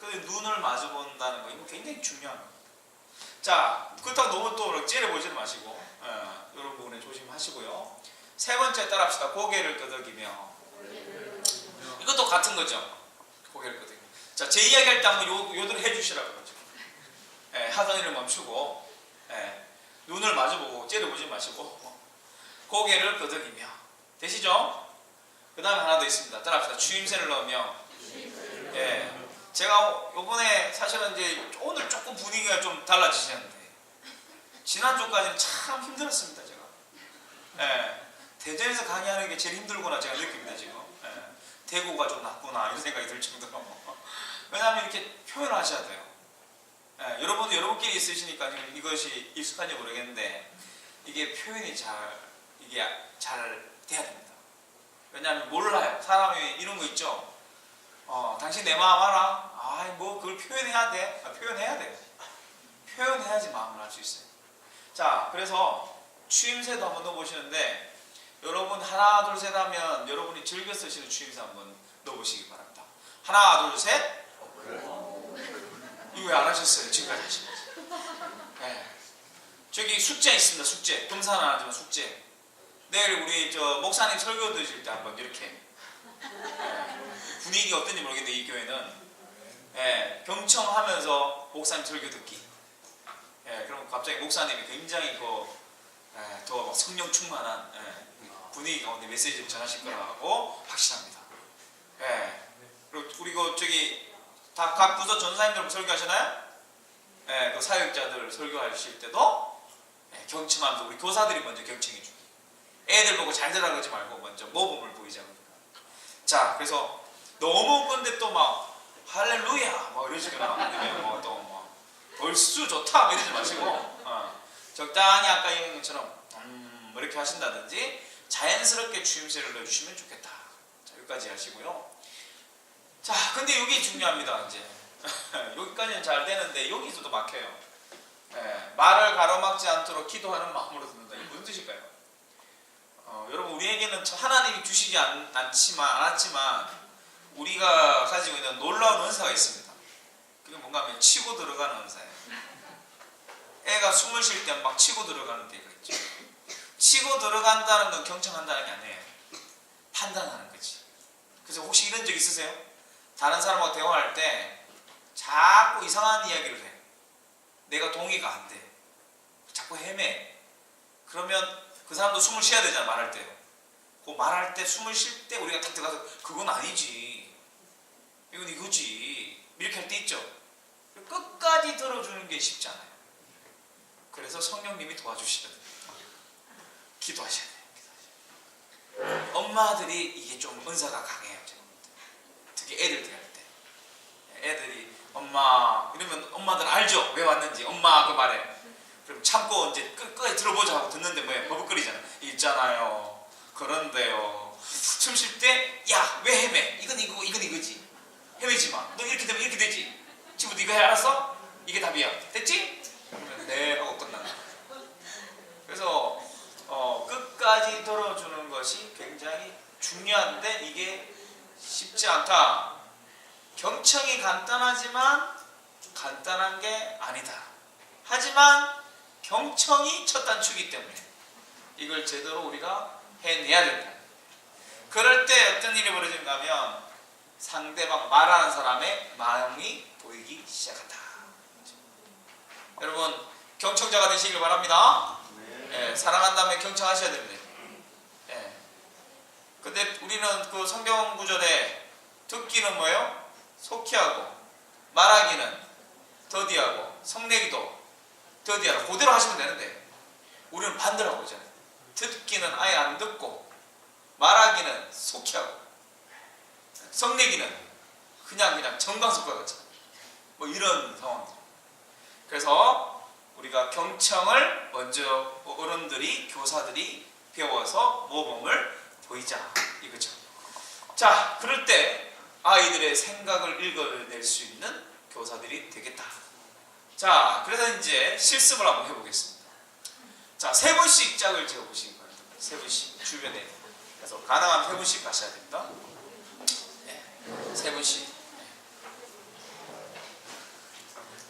그래서 눈을 마주 본다는 거 이거 굉장히 중요한 겁니다. 자 그렇다고 너무 또 째려보지는 마시고 이런 부분에 조심하시고요. 세 번째 따라합시다. 고개를 끄덕이며. 이것도 같은 거죠. 고개를 끄덕이며. 자, 제 이야기할 때 한번 요들을 해주시라고 그러죠. 하던 일을 멈추고 눈을 마주보고 째려보지 마시고 고개를 끄덕이며. 되시죠? 그 다음에 하나 더 있습니다. 따라합시다. 추임새를 넣으며. 제가 요번에 사실은 이제 오늘 조금 분위기가 좀 달라지셨는데 지난주까지는 참 힘들었습니다. 제가 대전에서 강의하는 게 제일 힘들구나 제가 느낍니다. 지금 대구가 좀 낫구나 이런 생각이 들 정도로. 왜냐하면 이렇게 표현을 하셔야 돼요. 여러분도 여러분끼리 있으시니까 지금 이것이 익숙한지 모르겠는데 이게 표현이 잘 돼야 됩니다. 왜냐하면 몰라요. 사람이 이런 거 있죠. 당신 내 마음 알아? 뭐 그걸 표현해야 돼? 표현해야 돼요. 표현해야지 마음을 알 수 있어요. 자, 그래서 추임새도 한번 넣어보시는데 여러분 하나 둘 셋 하면 여러분이 즐겨 쓰시는 추임새 한번 넣어보시기 바랍니다. 하나 둘 셋. 이거 왜 안 하셨어요? 지금까지 하시면서. 저기 숙제 있습니다. 숙제. 금사는 안 하지만 숙제. 내일 우리 목사님 설교 드실 때 한번 이렇게 분위기가 어떤지 모르겠는데 이 교회는 경청하면서 목사님 설교 듣기. 그럼 갑자기 목사님이 굉장히 더 성령 충만한 분위기 가운데 메시지를 전하실 거라고 확신합니다. 그리고 저기 다 각 부서 전사님들 설교하시나요? 그 사역자들 설교하실 때도 경청하면서 우리 교사들이 먼저 경청해 주기. 애들 보고 잘 되라 그러지 말고 먼저 모범을 보이자고. 자, 그래서 너무 근데 또 막 할렐루야 뭐 이러시거나 아니면 또 벌써 좋다 이러지 마시고 적당히 아까 이 것처럼 뭐 이렇게 하신다든지 자연스럽게 추임새를 넣어주시면 좋겠다. 자, 여기까지 하시고요. 자, 근데 여기 중요합니다. 이제 여기까지는 잘 되는데 여기서도 막혀요. 말을 가로막지 않도록 기도하는 마음으로 듣는다. 이게 무슨 뜻일까요? 여러분 우리에게는 하나님이 주시지 않았지만 우리가 가지고 있는 놀라운 은사가 있습니다. 그게 뭔가 하면 치고 들어가는 은사예요. 애가 숨을 쉴 때 막 치고 들어가는 데가 있죠. 치고 들어간다는 건 경청한다는 게 아니에요. 판단하는 거지. 그래서 혹시 이런 적 있으세요? 다른 사람하고 대화할 때 자꾸 이상한 이야기를 해. 내가 동의가 안 돼. 자꾸 헤매. 그러면 그 사람도 숨을 쉬어야 되잖아, 말할 때요. 그 말할 때 숨을 쉴 때 우리가 딱 들어가서 그건 아니지. 이건 이거지. 이렇게 할 때 있죠. 끝까지 들어주는 게 쉽지 않아요. 그래서 성령님이 도와주시거든요. 기도하셔야 돼요. 엄마들이 이게 좀 은사가 강해요. 특히 애들들 할 때. 애들이 엄마 이러면 엄마들 알죠? 왜 왔는지. 엄마 그 말에. 그럼 참고 이제 끝까지 들어보자 하고 듣는데 뭐예요? 버벅거리잖아. 있잖아요. 그런데요. 숨 쉴 때 야 왜 헤매? 이건 이거고 이건 이거지. 헤매지 마. 너 이렇게 되면 이렇게 되지. 지금부터 이거 해 알았어? 이게 답이야. 됐지? 그러면 네 하고 끝난다. 그래서 끝까지 들어주는 것이 굉장히 중요한데 이게 쉽지 않다. 경청이 간단하지만 간단한 게 아니다. 하지만 경청이 첫 단추이기 때문에 이걸 제대로 우리가 해내야 된다. 그럴 때 어떤 일이 벌어지는가 하면 상대방 말하는 사람의 마음이 보이기 시작한다. 여러분 경청자가 되시길 바랍니다. 사랑한다면 경청하셔야 됩니다. 근데 우리는 그 성경 구절에 듣기는 뭐예요? 속히 하고 말하기는 더디하고 성내기도 더디하고 그대로 하시면 되는데 우리는 반대로 하고 있잖아요. 듣기는 아예 안 듣고 말하기는 속히 하고 성내기는 그냥 정광석과 같잖아요. 뭐 이런 상황들. 그래서 우리가 경청을 먼저 어른들이 교사들이 배워서 모범을 보이자 이거죠. 자, 그럴 때 아이들의 생각을 읽어낼 수 있는 교사들이 되겠다. 자, 그래서 이제 실습을 한번 해보겠습니다. 자, 3분씩 짝을 지어보시기 바랍니다. 3분씩 주변에. 그래서 가능하면 3분씩 가셔야 됩니다. 3분씩.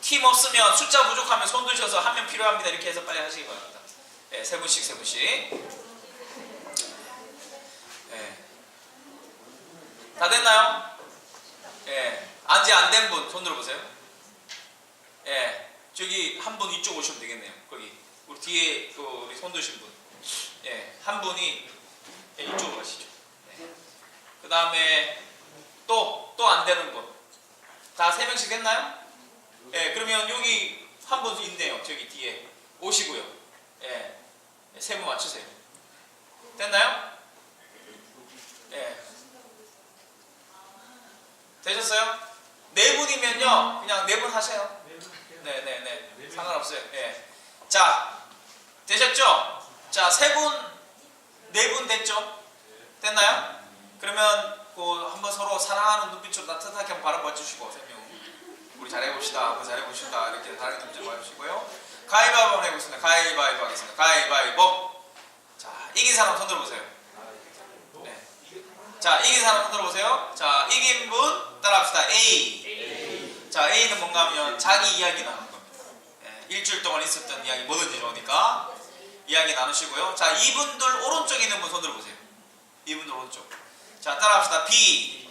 팀 없으면 숫자 부족하면 손 드셔서 한 명 필요합니다. 이렇게 해서 빨리 하시기 바랍니다. 3분씩. 다 됐나요? 아직 안 된 분 손 들어보세요. 저기 한 분 이쪽 오시면 되겠네요. 거기 우리 뒤에 우리 손 드신 분. 한 분이 이쪽으로 가시죠. 그 다음에 또 안 되는 분. 다 3명씩 됐나요? 그러면 여기 한 분 있네요. 저기 뒤에 오시고요. 3분 맞추세요. 됐나요? 되셨어요? 4분이면요 그냥 4분 하세요. 네. 상관없어요. 자, 되셨죠? 자, 3분, 4분 됐죠? 됐나요? 그러면 한번 서로 사랑하는 눈빛으로 따뜻하게 한번 바람 봐주시고 3명 우리 잘해봅시다. 잘해봅시다. 이렇게 다른 눈빛으로 봐주시고요. 가위바위보 한번 해보겠습니다. 가위바위보 하겠습니다. 가위바위보. 자, 이긴 사람 손 들어보세요. 자, 이긴 사람 손 들어보세요. 자, 이긴 분 따라합시다. A. 자, A는 뭔가 하면 자기 이야기 나누는 겁니다. 일주일 동안 있었던 이야기 뭐든지 좋으니까 이야기 나누시고요. 자, 이분들 오른쪽에 있는 분 손 들어보세요. 이분들 오른쪽. 자, 따라합시다. B.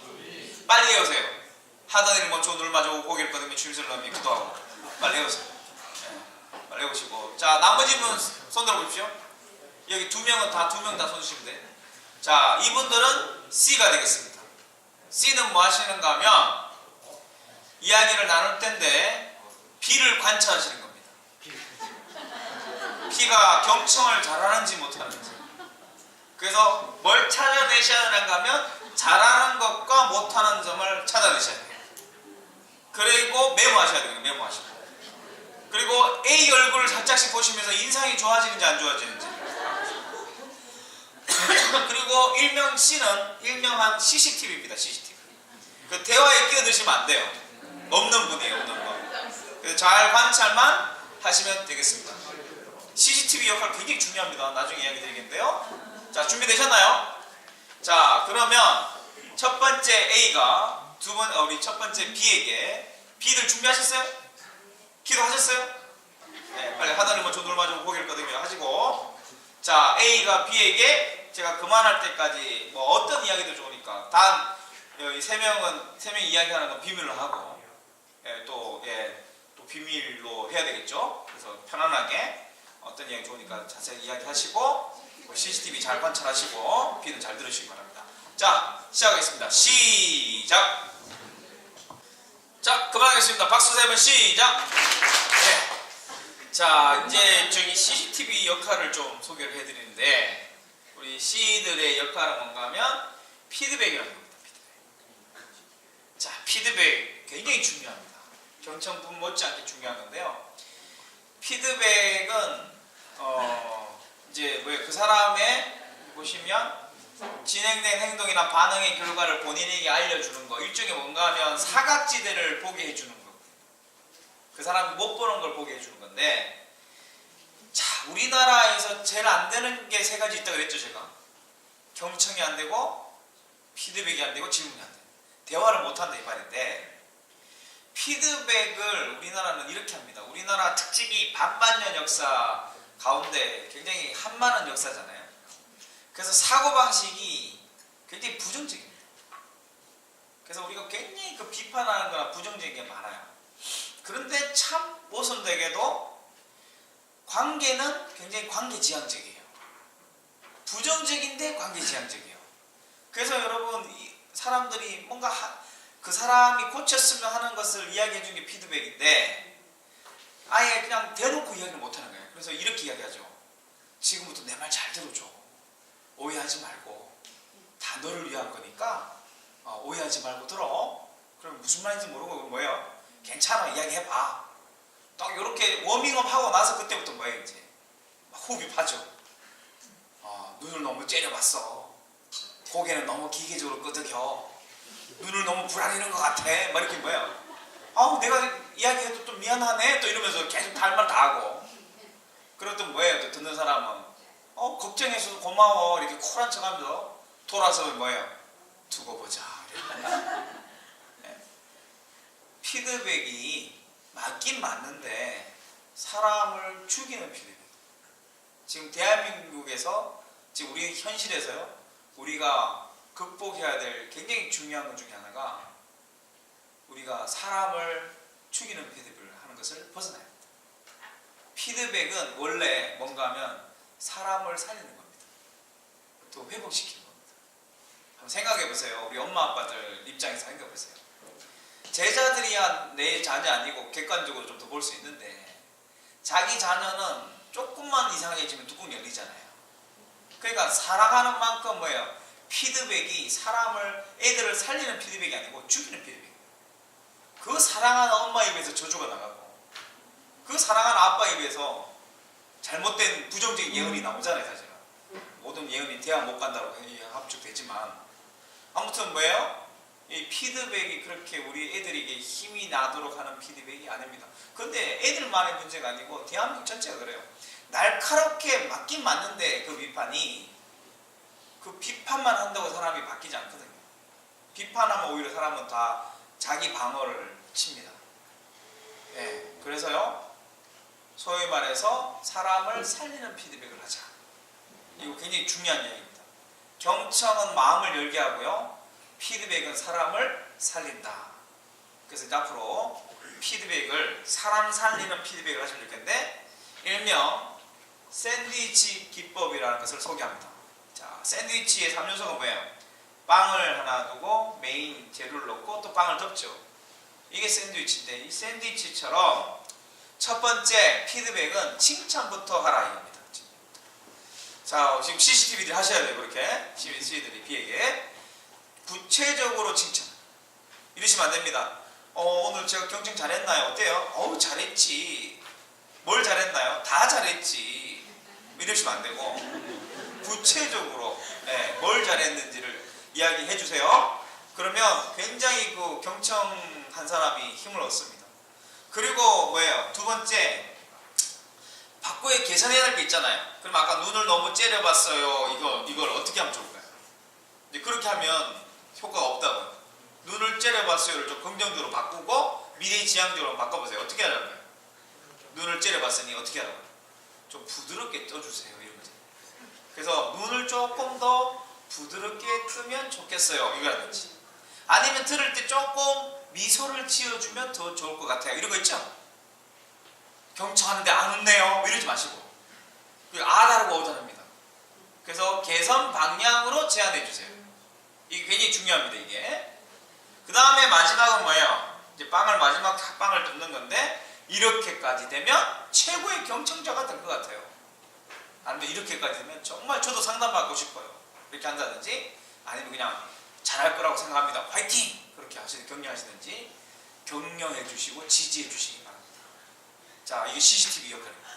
빨리 해오세요. 하던 일 멈추고 눈을 마주고 고개를 끄덕이며 주임새를 넣으며 기도하고 빨리 해오세요. 빨리 해오시고. 자, 나머지 분 손 들어보십시오. 여기 2명은 다 2명 다 손 드시면 돼요. 자, 이분들은 C가 되겠습니다. C는 뭐 하시는가 하면 이야기를 나눌 텐데 B를 관찰하시는 겁니다. B가 경청을 잘하는지 못하는지. 그래서 뭘 찾아내셔야 하는가 하면 잘하는 것과 못하는 점을 찾아내셔야 돼요. 그리고 메모하셔야 돼요. 메모하시고. 그리고 A 얼굴을 살짝씩 보시면서 인상이 좋아지는지 안 좋아지는지. 그리고 일명 C는 일명한 CCTV입니다. CCTV. 그 대화에 끼어드시면 안 돼요. 없는 분이에요. 없는 분. 그래서 잘 관찰만 하시면 되겠습니다. CCTV 역할 굉장히 중요합니다. 나중에 이야기 드리겠는데요. 자, 준비되셨나요? 자, 그러면 첫 번째 A가 우리 첫 번째 B에게, B들 준비하셨어요? 기도하셨어요? 네, 빨리 하나님은 조들 마주고 고개를 끄덕여 하시고, 자, A가 B에게 제가 그만할 때까지 뭐 어떤 이야기도 좋으니까 단 여기 세 명 이야기하는 건 비밀로 하고, 또 비밀로 해야 되겠죠. 그래서 편안하게 어떤 이야기 좋으니까 자세히 이야기하시고 CCTV 잘 관찰하시고 B는 잘 들으시기 바랍니다. 자, 시작하겠습니다. 시작. 자, 그만하겠습니다. 박수 3번 시작. 네. 자, 이제 저기 CCTV 역할을 좀 소개를 해드리는데, 우리 C들의 역할은 뭔가 하면 피드백이라는 겁니다. 피드백. 자, 피드백 굉장히 중요합니다. 경청분 못지않게 중요한 건데요. 피드백은 이제 그 사람의 보시면 진행된 행동이나 반응의 결과를 본인에게 알려주는 거, 일종의 뭔가 하면 사각지대를 보게 해주는 거, 그 사람이 못 보는 걸 보게 해주는 건데, 자, 우리나라에서 제일 안 되는 게 세 가지 있다고 그랬죠. 제가 경청이 안 되고 피드백이 안 되고 질문이 안 돼요. 대화를 못 한다 이 말인데, 피드백을 우리나라는 이렇게 합니다. 우리나라 특징이 반만년 역사 가운데 굉장히 한많은 역사잖아요. 그래서 사고방식이 굉장히 부정적입니다. 그래서 우리가 굉장히 그 비판하는 거나 부정적인 게 많아요. 그런데 참 모순되게도 관계는 굉장히 관계지향적이에요. 부정적인데 관계지향적이에요. 그래서 여러분, 사람들이 뭔가 그 사람이 고쳤으면 하는 것을 이야기해 준 게 피드백인데, 아예 그냥 대놓고 이야기를 못 하는 거예요. 그래서 이렇게 이야기하죠. 지금부터 내 말 잘 들어줘. 오해하지 말고, 다 너를 위한 거니까 오해하지 말고 들어. 그럼 무슨 말인지 모르고 뭐예요? 괜찮아, 이야기해봐. 딱 이렇게 워밍업 하고 나서 그때부터 뭐예요? 이제 막 호흡이 파죠. 눈을 너무 째려봤어. 고개는 너무 기계적으로 끄덕여. 눈을 너무 불안해하는 것 같아. 막 이렇게 뭐예요? 내가 이야기해도 좀 미안하네. 또 이러면서 계속 할 말 다 하고. 그리고 또 뭐예요? 또 듣는 사람은 걱정해줘서 고마워. 이렇게 쿨한 척하면서 돌아서 뭐예요? 두고 보자. 네. 피드백이 맞긴 맞는데 사람을 죽이는 피드백. 지금 대한민국에서, 지금 우리 현실에서요, 우리가 극복해야 될 굉장히 중요한 것 중에 하나가, 우리가 사람을 죽이는 피드백을 하는 것을 벗어나야 합니다. 피드백은 원래 뭔가 하면 사람을 살리는 겁니다. 또 회복시키는 겁니다. 한번 생각해 보세요. 우리 엄마 아빠들 입장에서 생각해 보세요. 제자들이야 내 자녀 아니고 객관적으로 좀 더 볼 수 있는데, 자기 자녀는 조금만 이상해지면 뚜껑 열리잖아요. 그러니까 사랑하는 만큼 뭐예요? 피드백이 애들을 살리는 피드백이 아니고 죽이는 피드백이에요. 그 사랑하는 엄마 입에서 저주가 나가고, 그 사랑하는 아빠 입에서 잘못된 부정적인 예언이 나오잖아요. 사실은 모든 예언이 대학 못 간다고 합축되지만, 아무튼 뭐예요? 이 피드백이 그렇게 우리 애들에게 힘이 나도록 하는 피드백이 아닙니다. 근데 애들만의 문제가 아니고 대한민국 전체가 그래요. 날카롭게 맞긴 맞는데 그 비판만 한다고 사람이 바뀌지 않거든요. 비판하면 오히려 사람은 다 자기 방어를 칩니다. 네, 그래서요, 소위 말해서 사람을 살리는 피드백을 하자. 이거 굉장히 중요한 얘기입니다. 경청은 마음을 열게 하고요, 피드백은 사람을 살린다. 그래서 이제 앞으로 피드백을, 사람 살리는 피드백을 하시면 좋겠는데, 일명 샌드위치 기법이라는 것을 소개합니다. 자, 샌드위치의 3요소가 뭐예요? 빵을 하나 두고 메인 재료를 넣고 또 빵을 덮죠. 이게 샌드위치인데, 이 샌드위치처럼 첫 번째 피드백은 칭찬부터 하라 이겁니다. 자, 지금 CCTV들이 하셔야 돼요. 그렇게 CCTV들이 B에게 구체적으로 칭찬. 이러시면 안 됩니다. 오늘 제가 경청 잘했나요? 어때요? 잘했지. 뭘 잘했나요? 다 잘했지. 이러시면 안 되고, 구체적으로 뭘 잘했는지를 이야기해 주세요. 그러면 굉장히 그 경청한 사람이 힘을 얻습니다. 그리고 뭐예요? 두 번째, 바꿔야 최후에 개선해야 될 게 있잖아요. 그럼 아까 눈을 너무 째려봤어요. 이걸 어떻게 하면 좋을까요? 이제 그렇게 하면 효과가 없다고요. 눈을 째려봤어요를 좀 긍정적으로 바꾸고 미래지향적으로 바꿔보세요. 어떻게 하라고요? 눈을 째려봤으니 어떻게 하라고요? 좀 부드럽게 떠주세요. 이런 거죠. 그래서 눈을 조금 더 부드럽게 뜨면 좋겠어요. 이거라든지. 아니면 들을 때 조금 미소를 지어주면 더 좋을 것 같아요. 이런 거 있죠? 경청하는데 안 웃네요. 이러지 마시고. 아 다르고 어 다릅니다. 그래서 개선 방향으로 제안해 주세요. 이게 굉장히 중요합니다. 이게. 그 다음에 마지막은 뭐예요? 이제 마지막 빵을 뜯는 건데 이렇게까지 되면 최고의 경청자가 될 것 같아요. 아니면 이렇게까지 되면 정말 저도 상담받고 싶어요. 이렇게 한다든지 아니면 그냥 잘할 거라고 생각합니다. 화이팅! 그렇게 격려하시든지 격려해 주시고 지지해 주시기 바랍니다. 자, 이게 CCTV 역할입니다.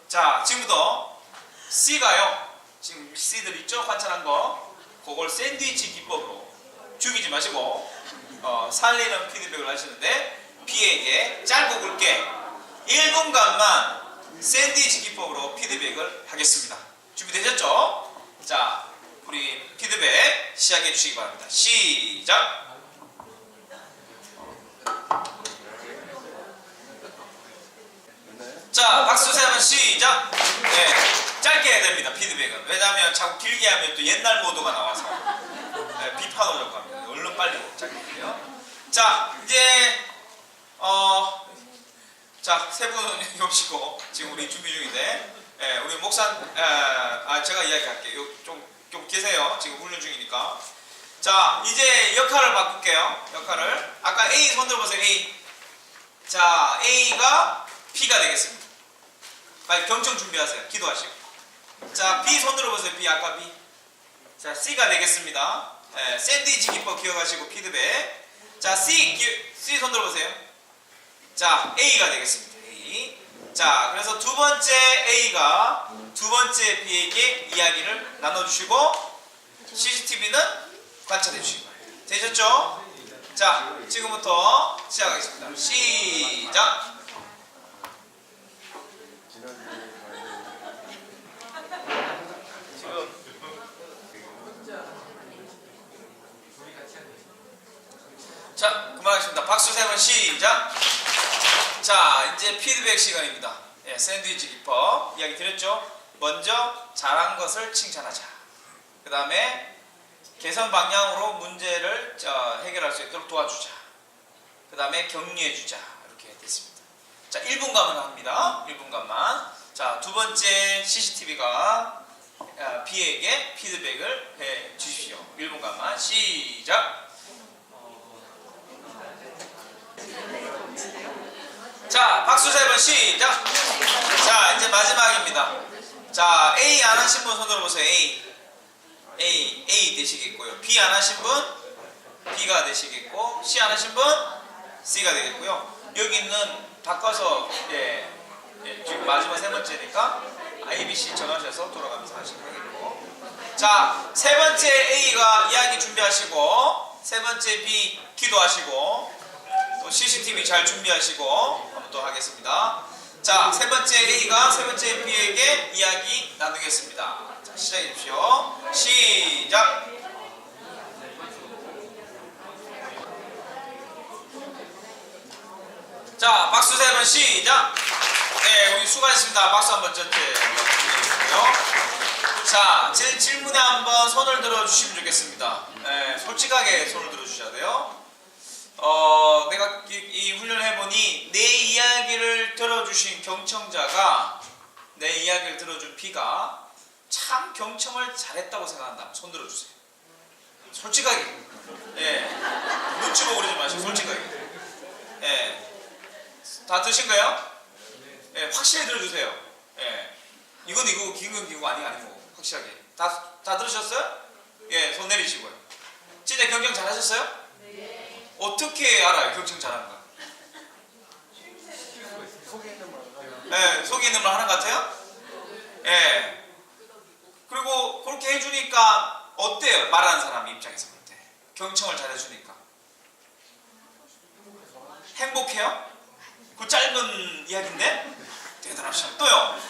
자, 지금부터 C가요. 지금 C들 있죠? 관찰한 거. 그걸 샌드위치 기법으로 죽이지 마시고 살리는 피드백을 하시는데 B에게 짧고 굵게 1분간만 샌드위치 기법으로 피드백을 하겠습니다. 준비되셨죠? 자, 우리 피드백 시작해 주시기 바랍니다. 시작! 자, 박수 세 번 시작! 네, 짧게 해야 됩니다. 피드백은. 왜냐하면 자꾸 길게 하면 또 옛날 모드가 나와서 비판 오려고 합니다. 얼른 빨리 짧게 해요. 자, 이제 자, 세 분은 오시고 지금 우리 준비 중인데 우리 목사 제가 이야기할게요. 좀 계세요. 지금 훈련 중이니까. 자, 이제 역할을 바꿀게요. 역할을. 아까 A 손 들어보세요. A. 자, A가 B가 되겠습니다. 빨리 경청 준비하세요. 기도하시고. 자, B 손 들어보세요. B 아까 B. 자, C가 되겠습니다. 샌드위치 기법 기억하시고 피드백. 자, C 손 들어보세요. 자, A가 되겠습니다. A. 자, 그래서 두 번째 A가 두 번째 B에게 이야기를 나눠주시고 CCTV는 관찰해 주시기 바랍니다. 되셨죠? 자, 지금부터 시작하겠습니다. 시작! 자, 그만하겠습니다. 박수 세 번 시작! 자, 이제 피드백 시간입니다. 샌드위치 기법 이야기 드렸죠? 먼저 잘한 것을 칭찬하자. 그 다음에 개선 방향으로 문제를 해결할 수 있도록 도와주자. 그 다음에 격려해주자. 이렇게 됐습니다. 자, 1분간만 합니다. 1분간만. 자, 두 번째 CCTV가 B에게 피드백을 해 주십시오. 1분간만 시작! 자, 박수 세 번 시작! 자, 이제 마지막입니다. 자, A 안 하신 분 손 들어보세요. A 되시겠고요. B 안 하신 분 B가 되시겠고, C 안 하신 분 C가 되겠고요. 여기는 바꿔서 지금 마지막 세 번째니까 ABC 정하셔서 돌아가면서 하시면 되겠고. 자, 세 번째 A가 이야기 준비하시고, 세 번째 B 기도하시고, 또 CCTV 잘 준비하시고 한번 또 하겠습니다. 자, 세 번째 A가 세 번째 B에게 이야기 나누겠습니다. 자, 시작해 주십시오. 시작! 자, 박수 세 번 시작! 네, 우리 수고하셨습니다. 박수 한번 전체. 자, 제 질문에 한번 손을 들어주시면 좋겠습니다. 네, 솔직하게 손을 들어주셔야 돼요. 내가 이 훈련을 해보니 내 이야기를 들어주신 경청자가 내 이야기를 들어준 B가 참 경청을 잘했다고 생각한다. 손 들어주세요. 솔직하게. 눈치 보고 그러지 마시고 솔직하게. 다 드신 거예요? 확실히 들어주세요. 이건 기고 아니고 확실하게. 다 들으셨어요? 손 내리시고요. 진짜 경청 잘하셨어요? 어떻게 알아요? 경청 잘하는 거? 속에 있는 말 하는 것 같아요? 그리고 그렇게 해주니까 어때요? 말하는 사람 입장에서 볼 때. 경청을 잘해주니까. 행복해요? 그 짧은 이야기인데? 대단하시네. 또요.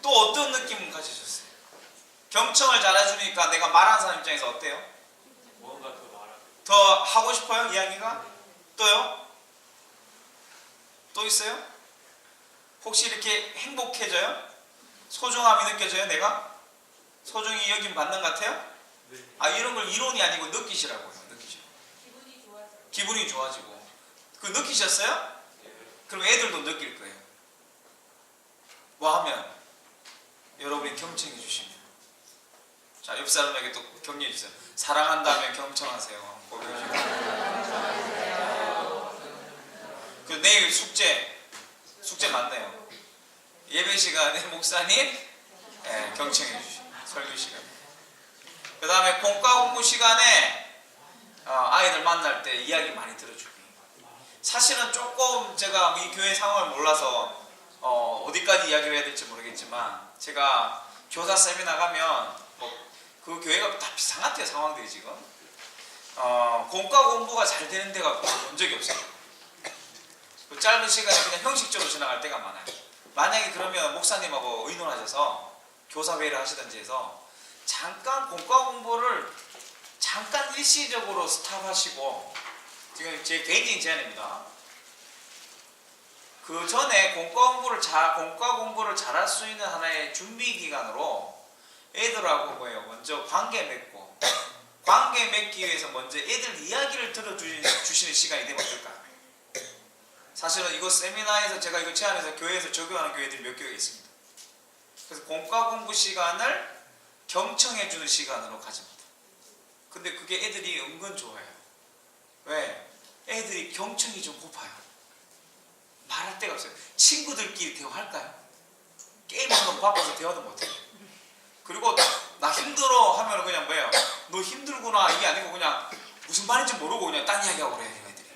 또 어떤 느낌 가지셨어요? 경청을 잘해주니까 내가 말하는 사람 입장에서 어때요?
뭔가 더 말하고
더 하고 싶어요? 이야기가? 또요? 또 있어요? 혹시 이렇게 행복해져요? 소중함이 느껴져요? 내가? 소중히 여김 받는 것 같아요?
네.
아, 이런 걸 이론이 아니고 느끼시라고요. 느끼시고.
기분이 좋아져.
기분이 좋아지고. 그 느끼셨어요? 그럼 애들도 느낄 거예요. 뭐 하면? 여러분이 경청해 주시면. 자, 옆 사람에게 또 격려해 주세요. 사랑한다면 경청하세요. 그 내일 숙제 많네요. 예배 시간에 목사님 경청해 주시고 설교 시간. 그 다음에 공과 공부 시간에 아이들 만날 때 이야기 많이 들어주기. 사실은 조금 제가 이 교회 상황을 몰라서 어디까지 이야기를 해야 될지 모르겠지만 제가 교사 세미나 가면 뭐 그 교회가 다 비슷한 것 같아요. 상황들이 지금 공과 공부가 잘 되는 데가 본 적이 없어요. 그 짧은 시간에 그냥 형식적으로 지나갈 때가 많아요. 만약에 그러면 목사님하고 의논하셔서 교사회의를 하시든지 해서 잠깐 공과 공부를 잠깐 일시적으로 스탑하시고, 지금 제 개인적인 제안입니다. 그 전에 공과 공부를 잘할 수 있는 하나의 준비 기간으로 애들하고 먼저 관계 맺고, 관계 맺기 위해서 먼저 애들 이야기를 들어주시는 시간이 되면 어떨까요? 사실은 이거 세미나에서 제가 이거 제안해서 교회에서 적용하는 교회들이 몇 교회가 있습니다. 그래서 공과 공부 시간을 경청해주는 시간으로 가집니다. 근데 그게 애들이 은근 좋아해요. 왜? 애들이 경청이 좀 고파요. 말할 데가 없어요. 친구들끼리 대화할까요? 게임하면 바빠서 대화도 못해요. 그리고 나 힘들어 하면 그냥 뭐예요? 너 힘들구나 이게 아니고 그냥 무슨 말인지 모르고 그냥 딴 이야기하고 그래요, 애들이.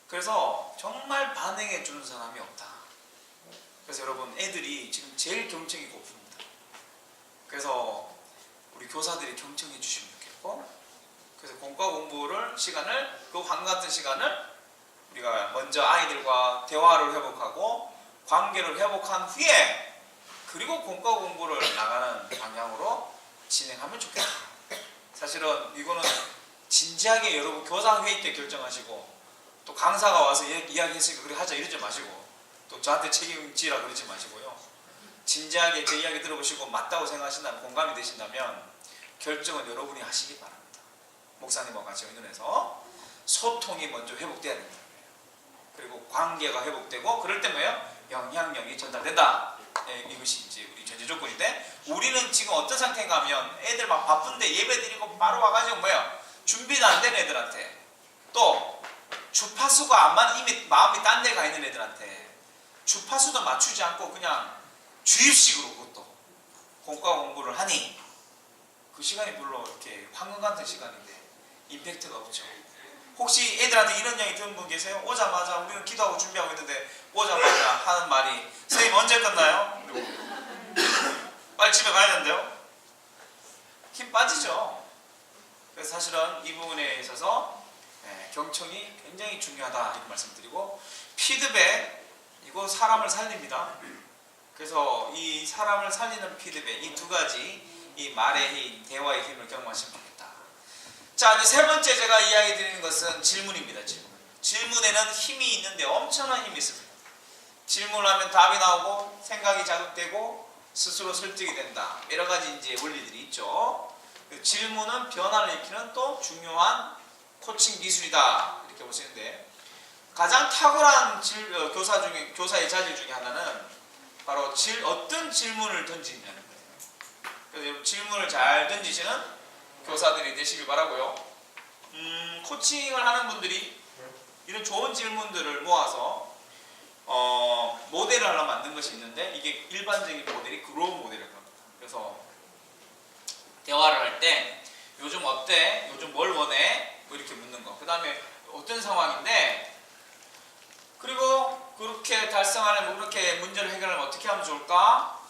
그래서 정말 반응해 주는 사람이 없다. 그래서 여러분, 애들이 지금 제일 경청이 고픕니다. 그래서 우리 교사들이 경청해 주시면 좋겠고, 그래서 공과 공부를 그 황 같은 시간을 우리가 먼저 아이들과 대화를 회복하고 관계를 회복한 후에 그리고 공과 공부를 나가는 방향으로 진행하면 좋겠다. 사실은 이거는 진지하게 여러분 교사 회의 때 결정하시고, 또 강사가 와서 이야기했으니까 그래 하자 이러지 마시고, 또 저한테 책임지라 그러지 마시고요. 진지하게 제 이야기 들어보시고 맞다고 생각하신다면, 공감이 되신다면 결정은 여러분이 하시기 바랍니다. 목사님과 같이 의논해서 소통이 먼저 회복돼야 됩니다. 그리고 관계가 회복되고, 그럴 때 뭐예요? 영향력이 전달된다. 이것이 이제 우리 전제 조건인데, 우리는 지금 어떤 상태인가 하면 애들 막 바쁜데 예배 드리고 바로 와가지고 뭐예요? 준비도 안 된 애들한테, 또 주파수가 안 맞는, 이미 마음이 딴 데 가 있는 애들한테 주파수도 맞추지 않고 그냥 주입식으로 그것도 공과 공부를 하니 그 시간이 별로 이렇게 황금 같은 시간인데 임팩트가 없죠. 혹시 애들한테 이런 이야기 들은 분 계세요? 오자마자 우리는 기도하고 준비하고 있는데 오자마자 하는 말이 선생님 언제 끝나요? 빨리 집에 가야 되는데요? 힘 빠지죠. 그래서 사실은 이 부분에 있어서 경청이 굉장히 중요하다 이런 말씀드리고, 피드백, 이거 사람을 살립니다. 그래서 이 사람을 살리는 피드백, 이 두 가지, 이 말의 힘, 대화의 힘을 경험하시면 됩니다. 자, 이제 세 번째 제가 이야기 드리는 것은 질문입니다. 질문에는 힘이 있는데 엄청난 힘이 있습니다. 질문하면 답이 나오고 생각이 자극되고 스스로 설득이 된다. 여러 가지 이제 원리들이 있죠. 질문은 변화를 일으키는 또 중요한 코칭 기술이다. 이렇게 볼 수 있는데, 가장 탁월한 교사의 자질 중에 하나는 바로 어떤 질문을 던지느냐는 거예요. 그래서 질문을 잘 던지시는 교사들이 되시길 바라고요. 코칭을 하는 분들이 이런 좋은 질문들을 모아서 모델을 하나 만든 것이 있는데, 이게 일반적인 모델이 그로우 모델이라고 합니다. 그래서 대화를 할 때 요즘 어때? 요즘 뭘 원해? 뭐 이렇게 묻는 거. 그 다음에 어떤 상황인데, 그리고 그렇게 달성하려면 그렇게 문제를 해결하면 어떻게 하면 좋을까?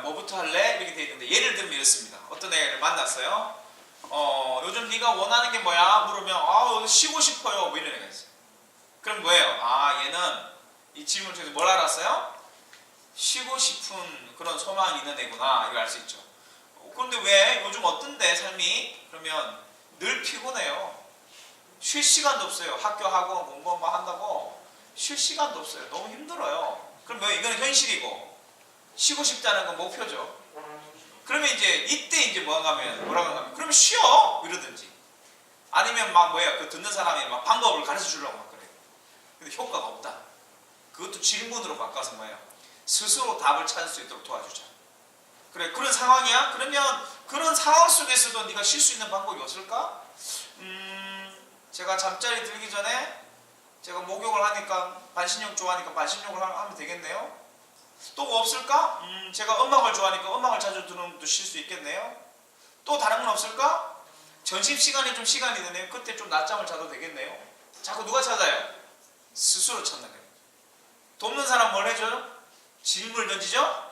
뭐부터 할래? 이렇게 돼 있는데, 예를 들면 이렇습니다. 어떤 애를 만났어요. 요즘 네가 원하는 게 뭐야? 물으면 쉬고 싶어요. 뭐 이런 애가 있어요. 그럼 뭐예요? 얘는 이 질문을 통해서 뭘 알았어요? 쉬고 싶은 그런 소망이 있는 애구나 이걸 알 수 있죠. 그런데 왜 요즘 어떤데 삶이? 그러면 늘 피곤해요. 쉴 시간도 없어요. 학교 학원 공부 한다고 쉴 시간도 없어요. 너무 힘들어요. 그럼 뭐 이거는 현실이고 쉬고 싶다는 건 목표죠. 그러면 이제 이때 이제 뭐라고 하면 그러면 쉬어 이러든지 아니면 막 그 듣는 사람이 막 방법을 가르쳐 주려고 막 그래요. 근데 효과가 없다. 그것도 질문으로 바꿔서 스스로 답을 찾을 수 있도록 도와주자. 그래 그런 상황이야? 그러면 그런 상황 속에서도 네가 쉴 수 있는 방법이 없을까? 제가 잠자리 들기 전에 제가 목욕을 하니까 반신욕 좋아하니까 반신욕을 하면 되겠네요. 또 뭐 없을까? 제가 음악을 좋아하니까 음악을 자주 들으면 또 쉴 수 있겠네요. 또 다른 건 없을까? 점심시간에 좀 시간이 되네요. 그때 좀 낮잠을 자도 되겠네요. 자꾸 누가 찾아요? 스스로 찾는 거예요. 돕는 사람 뭘 해줘요? 질문을 던지죠?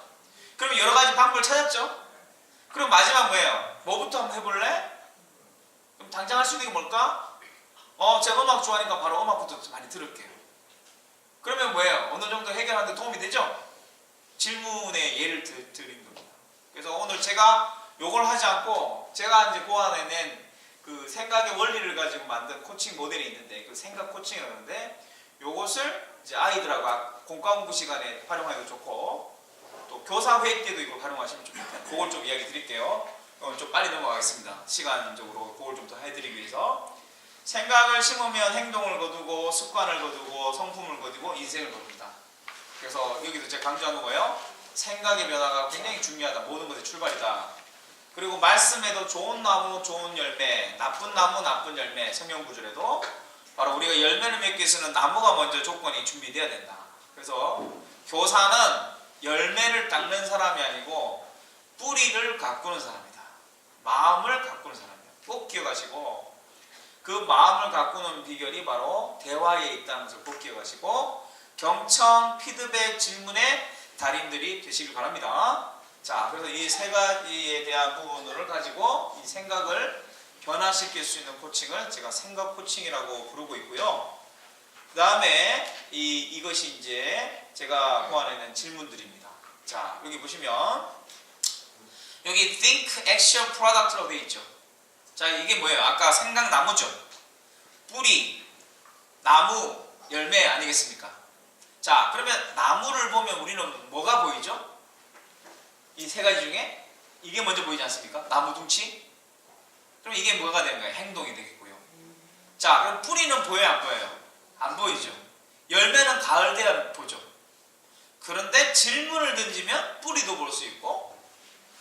그럼 여러 가지 방법을 찾았죠? 그럼 마지막 뭐예요? 뭐부터 한번 해볼래? 그럼 당장 할 수 있는 게 뭘까? 제가 음악 좋아하니까 바로 음악부터 많이 들을게요. 그러면 뭐예요? 어느 정도 해결하는 데 도움이 되죠? 질문의 예를 드린 겁니다. 그래서 오늘 제가 요걸 하지 않고 제가 이제 고안해낸 그 생각의 원리를 가지고 만든 코칭 모델이 있는데 그 생각 코칭이었는데 요것을 이제 아이들하고 공과 공부 시간에 활용하기도 좋고 또 교사 회의 때도 이걸 활용하시면 좋겠다. 그걸 좀 이야기 드릴게요. 오늘 좀 빨리 넘어가겠습니다. 시간적으로 그걸 좀 더 해드리기 위해서 생각을 심으면 행동을 거두고 습관을 거두고 성품을 거두고 인생을 거둡니다. 그래서 여기도 제가 강조한 거 뭐예요? 생각의 변화가 굉장히 중요하다. 모든 것의 출발이다. 그리고 말씀에도 좋은 나무 좋은 열매, 나쁜 나무 나쁜 열매 성경 구절에도 바로 우리가 열매를 맺기 위해서는 나무가 먼저 조건이 준비되어야 된다. 그래서 교사는 열매를 닦는 사람이 아니고 뿌리를 가꾸는 사람이다. 마음을 가꾸는 사람이다. 꼭 기억하시고 그 마음을 가꾸는 비결이 바로 대화에 있다는 것을 꼭 기억하시고 경청, 피드백, 질문의 달인들이 되시길 바랍니다. 자, 그래서 이 세 가지에 대한 부분을 가지고 이 생각을 변화시킬 수 있는 코칭을 제가 생각 코칭이라고 부르고 있고요. 그 다음에 이것이 이제 제가 고안해낸 질문들입니다. 자, 여기 보시면 여기 think, action, product라고 되어 있죠. 자, 이게 뭐예요? 아까 생각나무죠. 뿌리, 나무, 열매 아니겠습니까? 자, 그러면 나무를 보면 우리는 뭐가 보이죠? 이 세 가지 중에 이게 먼저 보이지 않습니까? 나무 둥치? 그럼 이게 뭐가 되는 거예요? 행동이 되겠고요. 자, 그럼 뿌리는 보여요? 안 보여요? 안 보이죠. 열매는 가을 돼야 보죠. 그런데 질문을 던지면 뿌리도 볼 수 있고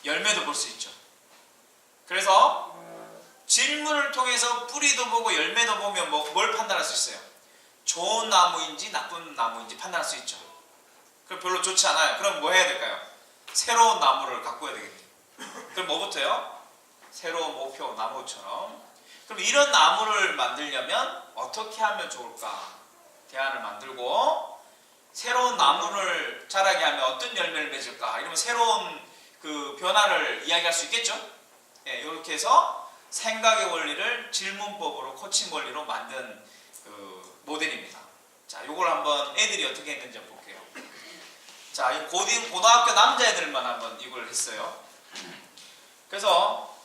열매도 볼 수 있죠. 그래서 질문을 통해서 뿌리도 보고 열매도 보면 뭘 판단할 수 있어요? 좋은 나무인지 나쁜 나무인지 판단할 수 있죠. 그럼 별로 좋지 않아요. 그럼 뭐 해야 될까요? 새로운 나무를 가꿔야 되겠죠. 그럼 뭐부터요? 새로운 목표 나무처럼. 그럼 이런 나무를 만들려면 어떻게 하면 좋을까? 대안을 만들고 새로운 나무를 자라게 하면 어떤 열매를 맺을까? 이러면 새로운 그 변화를 이야기할 수 있겠죠? 예, 이렇게 해서 생각의 원리를 질문법으로 코칭 원리로 만든 그 모델입니다. 자, 요걸 한번 애들이 어떻게 했는지 한번 볼게요. 자, 이 고등학교 남자애들만 한번 이걸 했어요. 그래서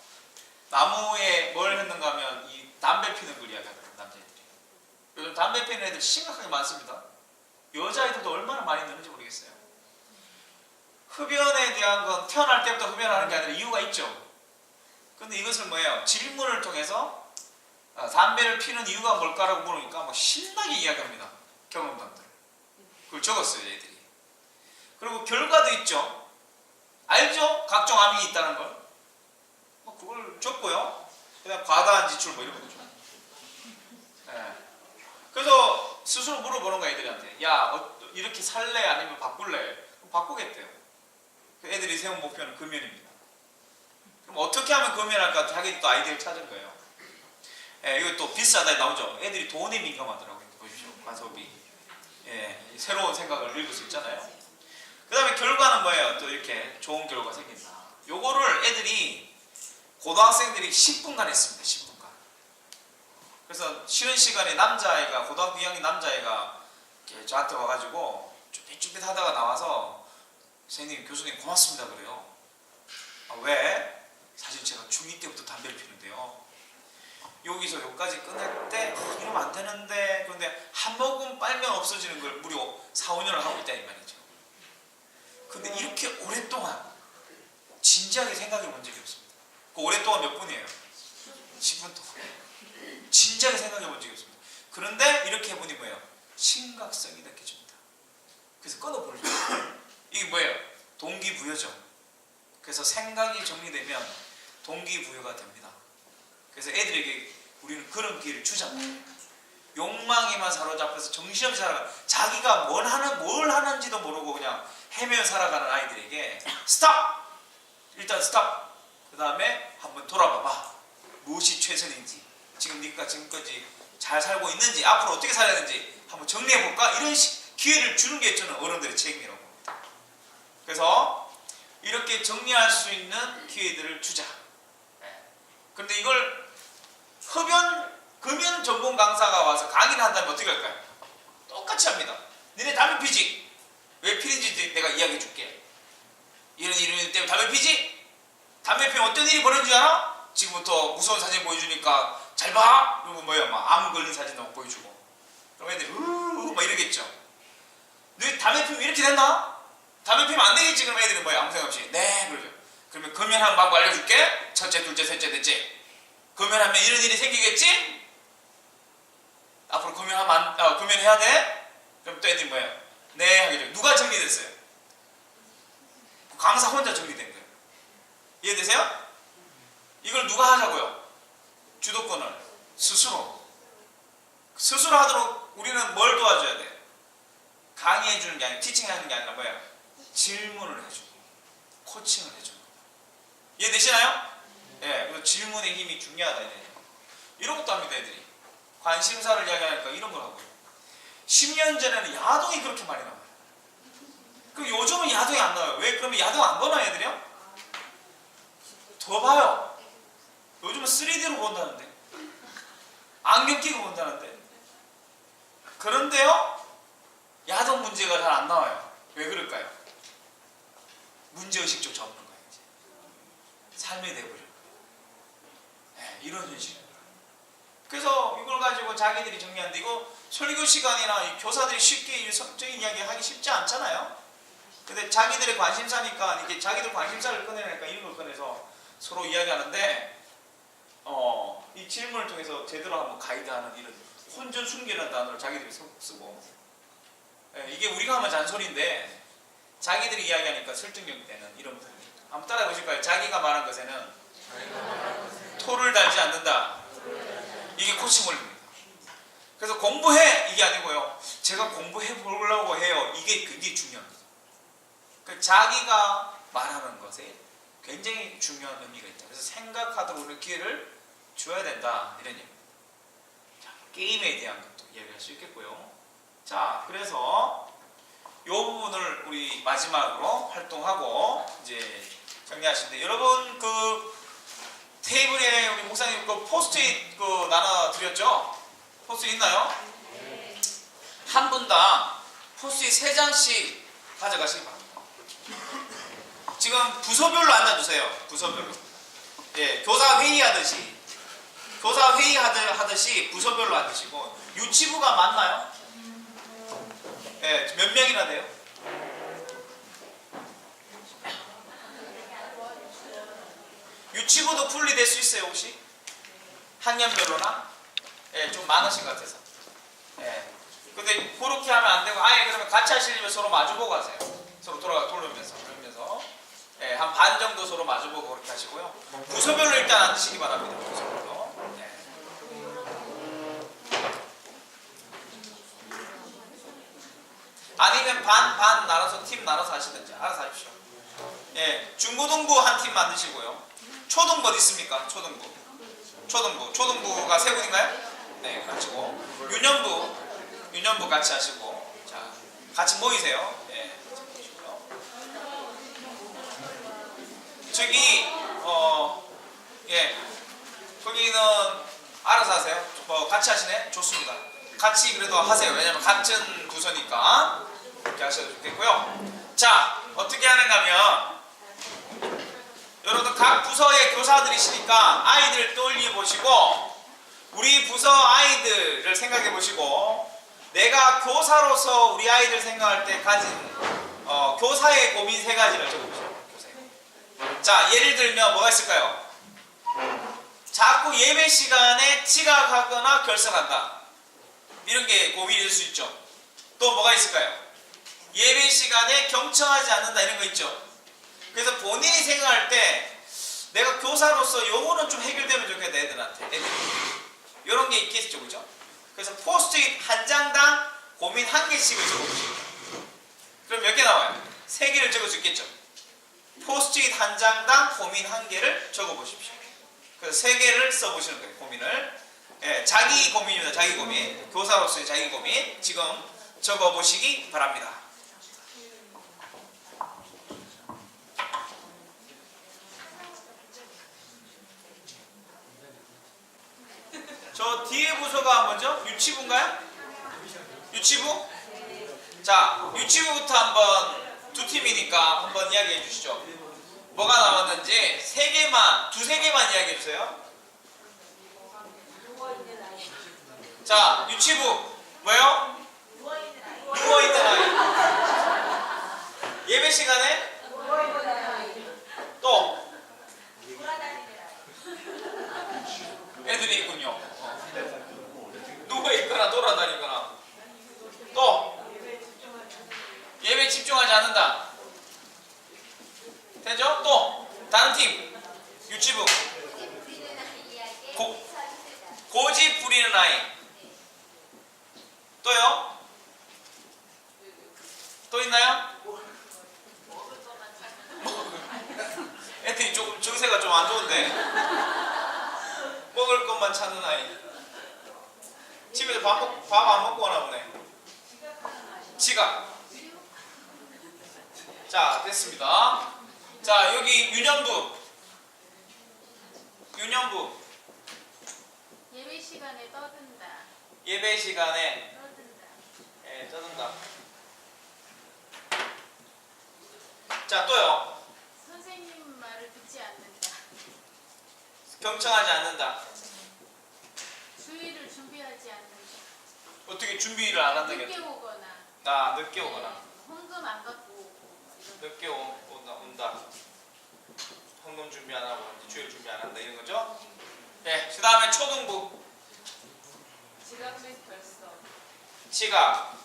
나무에 뭘 했는가 하면 이 담배 피는 걸 이야기하더라고요, 남자애들이. 요즘 담배 피는 애들 심각하게 많습니다. 여자애들도 얼마나 많이 넣는지 모르겠어요. 흡연에 대한 건 태어날 때부터 흡연하는 게 아니라 이유가 있죠. 근데 이것을 뭐예요? 질문을 통해서 담배를 피는 이유가 뭘까라고 물으니까 뭐 신나게 이야기합니다. 경험담들. 그걸 적었어요, 얘들이. 그리고 결과도 있죠. 알죠? 각종 암이 있다는 걸. 뭐 그걸 적고요. 그다음 과다한 지출 뭐 이런 거죠. 네. 그래서 스스로 물어보는 거야, 애들한테. 야, 이렇게 살래? 아니면 바꿀래? 바꾸겠대요. 애들이 세운 목표는 금연입니다. 그럼 어떻게 하면 금연할까? 자기도 또 아이디어를 찾은 거예요. 예, 이거 또 비싸다 나오죠. 애들이 돈에 민감하더라고요. 보십시오. 가소비. 예, 새로운 생각을 읽을 수 있잖아요. 그 다음에 결과는 뭐예요? 또 이렇게 좋은 결과가 생긴다. 요거를 애들이 고등학생들이 10분간 했습니다. 10분간. 그래서 쉬는 시간에 남자아이가 고등학교 2학년 남자아이가 이렇게 저한테 와가지고 쭈삣쭈삣 하다가 나와서 선생님, 교수님 고맙습니다 그래요. 아, 왜? 사실 제가 중2 때부터 담배를 피는데요. 여기서 여기까지 끝낼 때 이러면 안 되는데, 그런데 한 모금 빨면 없어지는 걸 무려 4, 5년을 하고 있다 이 말이죠. 근데 이렇게 오랫동안 진지하게 생각해 본 적이 없습니다. 그 오랫동안 몇 분이에요? 10분 동안 진지하게 생각해 본 적이 없습니다. 그런데 이렇게 해보니 뭐예요? 심각성이 느껴집니다. 그래서 끊어버리죠. 이게 뭐예요? 동기부여죠. 그래서 생각이 정리되면 동기부여가 됩니다. 그래서 애들에게 우리는 그런 기회를 주자. 욕망에만 사로잡혀서 정신없이 살아가, 자기가 뭘 하는지도 모르고 그냥 헤매어 살아가는 아이들에게 스탑! 일단 스탑! 그 다음에 한번 돌아봐봐. 무엇이 최선인지, 지금 네가 지금까지 잘 살고 있는지, 앞으로 어떻게 살아야 되는지 한번 정리해볼까? 이런 기회를 주는 게 저는 어른들의 책임이라고 봅니다. 그래서 이렇게 정리할 수 있는 기회들을 주자. 그런데 이걸 금연 전문 강사가 와서 강의를 한다면 어떻게 할까요? 똑같이 합니다. 너네 담배 피지? 왜 피는지 내가 이야기해 줄게. 이런 때문에 담배 피지? 담배 피면 어떤 일이 벌어진 줄 알아? 지금부터 무서운 사진 보여주니까 잘 봐! 그리고 뭐야, 막 암 걸린 사진 막 보여주고. 그럼 애들이 막 이러겠죠. 너 담배 피면 이렇게 된다? 담배 피면 안 되겠지? 그럼 애들은 뭐야, 아무 생각 없이 네 그러죠. 그러면 금연하는 방법 알려줄게. 첫째, 둘째, 셋째, 넷째. 금연하면 이런 일이 생기겠지? 앞으로 금연해야 돼? 그럼 또 애들이 뭐예요? 네 하겠죠. 누가 정리됐어요? 강사 혼자 정리된 거예요. 이해되세요? 이걸 누가 하자고요? 주도권을 스스로 하도록 우리는 뭘 도와줘야 돼? 강의해 주는 게 아니라, 티칭하는 게 아니라 뭐예요? 질문을 해주고 코칭을 해주고. 이해되시나요? 예, 그래서 질문의 힘이 중요하다 이래요. 이런 것도 합니다. 애들이 관심사를 이야기하니까 이런 걸 하고요. 10년 전에는 야동이 그렇게 많이 나와요. 그럼 요즘은 야동이 안 나와요. 왜? 그러면 야동 안 보나 애들이요? 더 봐요. 요즘은 3D로 본다는데, 안경 끼고 본다는데. 그런데요, 야동 문제가 잘 안 나와요. 왜 그럴까요? 문제의식조차 없는 거예요. 이제 삶이 돼버려요. 네, 이런 현실입니다. 그래서 이걸 가지고 자기들이 정리하는데, 이거 설교 시간이나 이 교사들이 쉽게 성적인 이야기 하기 쉽지 않잖아요. 근데 자기들의 관심사니까, 이게 자기들 관심사를 꺼내니까 이런 걸 꺼내서 서로 이야기하는데, 이 질문을 통해서 제대로 한번 가이드하는 이런 혼전순계라는 단어를 자기들이 쓰고, 이게 우리가 하면 잔소리인데 자기들이 이야기하니까 설득력 되는 이런 부분이. 한번 따라해 보실까요? 자기가 말한 것에는 토를 달지 않는다. 이게 코칭 원리입니다. 그래서 공부해 이게 아니고요, 제가 공부해 보려고 해요. 이게 굉장히 중요합니다. 자기가 말하는 것에 굉장히 중요한 의미가 있다. 그래서 생각하도록 우리 기회를 줘야 된다, 이런 얘기입니다. 자, 게임에 대한 것도 이야기할 수 있겠고요. 자, 그래서 이 부분을 우리 마지막으로 활동하고 이제 정리하시는데, 여러분 그 테이블에 우리 목사님 그 포스트잇 그 나눠 드렸죠? 포스트잇 있나요? 한 분당 포스트잇 3장씩 가져가시기 바랍니다. 지금 부서별로 앉아주세요. 부서별로. 예, 교사 회의하듯이 부서별로 앉으시고. 유치부가 맞나요? 예, 몇 명이나 돼요? 유치부도 분리될 수 있어요 혹시? 학년별로나? 예, 좀 많으신 것 같아서. 예. 근데 그렇게 하면 안 되고, 아예 그러면 같이 하시려면 서로 마주보고 하세요. 서로 돌면서. 예, 한 반 정도 서로 마주보고 그렇게 하시고요. 부서별로 일단 앉으시기 바랍니다. 부서별로. 예. 아니면 반 나눠서 팀 나눠서 하시든지 알아서 하십시오. 예, 중고등부 한 팀 만드시고요. 초등부 어디 있습니까? 초등부가 3분인가요? 네, 가지고 유년부 같이 하시고. 자, 같이 모이세요. 예, 저기 예, 거기는 알아서 하세요. 같이 하시네? 좋습니다. 같이 그래도 하세요. 왜냐면 같은 구성 부서니까 이렇게 하셔도 좋겠고요. 자, 어떻게 하는가 하면 여러분 각 부서의 교사들이시니까 아이들을 떠올려 보시고 우리 부서 아이들을 생각해 보시고 내가 교사로서 우리 아이들 생각할 때 가진 교사의 고민 세 가지를 적어보세요. 자, 예를 들면 뭐가 있을까요? 자꾸 예배 시간에 지각하거나 결석한다. 이런 게 고민이 될 수 있죠. 또 뭐가 있을까요? 예배 시간에 경청하지 않는다. 이런 거 있죠. 그래서 본인이 생각할 때 내가 교사로서 요거는 좀 해결되면 좋겠다. 애들이. 이런 게 있겠죠. 그죠? 그래서 포스트잇 한 장당 고민 한 개씩을 적어보시고 그럼 몇 개 나와요? 3개를 적을 수 있겠죠. 포스트잇 한 장당 고민 한 개를 적어보십시오. 그래서 3개를 써보시는 거예요. 고민을. 예, 자기 고민입니다. 자기 고민. 교사로서의 자기 고민 지금 적어보시기 바랍니다. 저 뒤에 부서가 뭐죠? 유치부인가요? 유치부? 자, 유치부부터 한번 두 팀이니까 한번 이야기해 주시죠. 뭐가 나왔는지 두세 개만 이야기해 주세요. 자, 유치부 뭐예요? 누워있는 아이. 예배 시간에 또 애들이 있군요. 누워있거나 돌아다니거나 또 예배 집중하지 않는다. 되죠? 또 다른 팀 유치부 고집 부리는 아이. 또요? 또 있나요? 애들이 조금 정세가 좀 안 좋은데 먹을 것만 찾는 아이. 집에서 밥 안 먹고 오나 보네. 지각. 자, 됐습니다. 자, 여기 유년부.
예배 시간에 떠든다.
예배 시간에
떠든다.
떠든다. 자, 또요.
선생님 말을 듣지 않는다.
경청하지 않는다.
주의를 준비하지 않는다.
어떻게 준비를 안 한다.
늦게 오거나.
늦게 오거나.
헌금 안 갖고 오고.
늦게 온다. 헌금 준비 안 하고 주일 준비 안 한다. 이런 거죠. 네, 그 다음에 초등부.
지각 및 결석.
지각,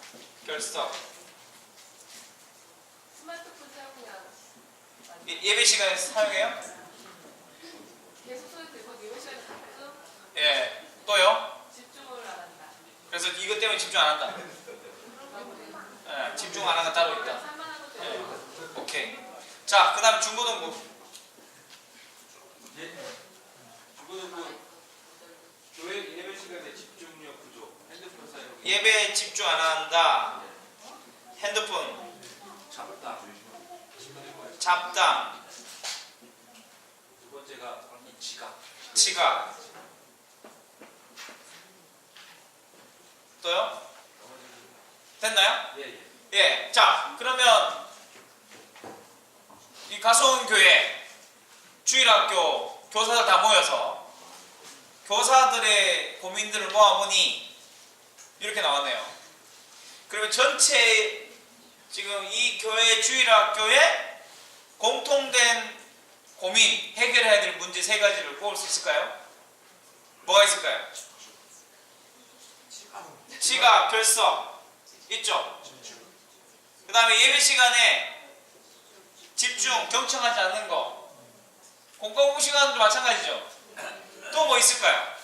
결석.
스마트폰 사용량.
예배 시간에 사용해요?
계속 손을 들고 예배 시간에 가끔
예. 또요?
집중을 안 한다.
그래서 이것 때문에 집중 안 한다. 예, 집중 안 하는 거 따로 있다.
살만한 것도
예. 오케이. 자, 그 다음 중고등부.
중고등부 교회 예배 시간에 집중력 부족, 핸드폰 사용,
예배에 집중 안 한다. 핸드폰, 잡담,
두 번째가
지각. 또요? 됐나요?
예.
예. 자, 그러면 이 가서온 교회 주일학교 교사들 다 모여서 교사들의 고민들을 모아보니 이렇게 나왔네요. 그러면 전체 지금 이 교회 주일학교에 공통된 고민, 해결해야 될 문제 3가지를 꼽을 수 있을까요? 뭐가 있을까요? 지각, 결석 있죠? 그 다음에 예배 시간에 집중, 경청하지 않는 거. 공과공 시간도 마찬가지죠. 또 뭐 있을까요?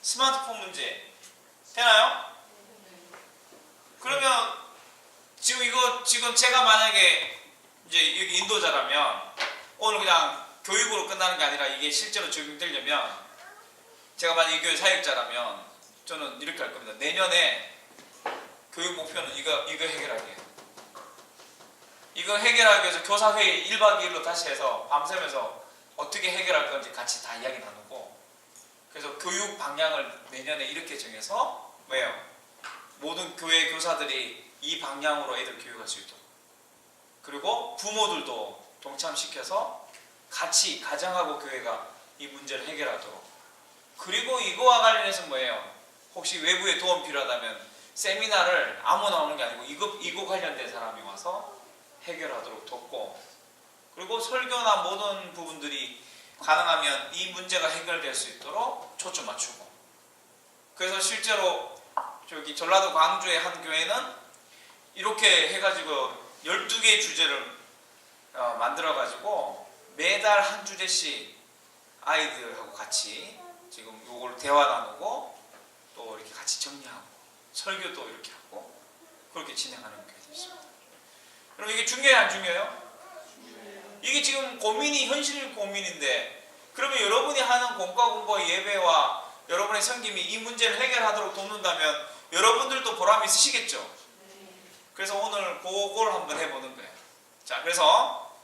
스마트폰 문제. 되나요? 그러면 지금 제가 만약에 이제 여기 인도자라면 오늘 그냥 교육으로 끝나는 게 아니라 이게 실제로 적용되려면 제가 만약 이 교회 사역자라면 저는 이렇게 할 겁니다. 내년에 교육 목표는 이거 해결하기예요. 이거 해결하기 위해서 교사회의 1박 2일로 다시 해서 밤새면서 어떻게 해결할 건지 같이 다 이야기 나누고 그래서 교육 방향을 내년에 이렇게 정해서 왜요? 모든 교회 교사들이 이 방향으로 애들 교육할 수 있도록, 그리고 부모들도 동참시켜서 같이 가정하고 교회가 이 문제를 해결하도록. 그리고 이거와 관련해서 뭐예요? 혹시 외부에 도움 필요하다면 세미나를 아무나 오는 게 아니고 이거 관련된 사람이 와서 해결하도록 돕고, 그리고 설교나 모든 부분들이 가능하면 이 문제가 해결될 수 있도록 초점 맞추고. 그래서 실제로 저기 전라도 광주의 한 교회는 이렇게 해가지고 12개의 주제를 만들어가지고 매달 한 주제씩 아이들하고 같이 지금 요걸 대화 나누고 또 이렇게 같이 정리하고 설교도 이렇게 하고 그렇게 진행하는 교회도 있습니다. 그럼 이게 중요해요, 안 중요해요? 이게 지금 고민이 현실 고민인데, 그러면 여러분이 하는 공과 공부 예배와 여러분의 섬김이 이 문제를 해결하도록 돕는다면 여러분들도 보람이 있으시겠죠? 그래서 오늘 그걸 한번 해보는 거예요. 자, 그래서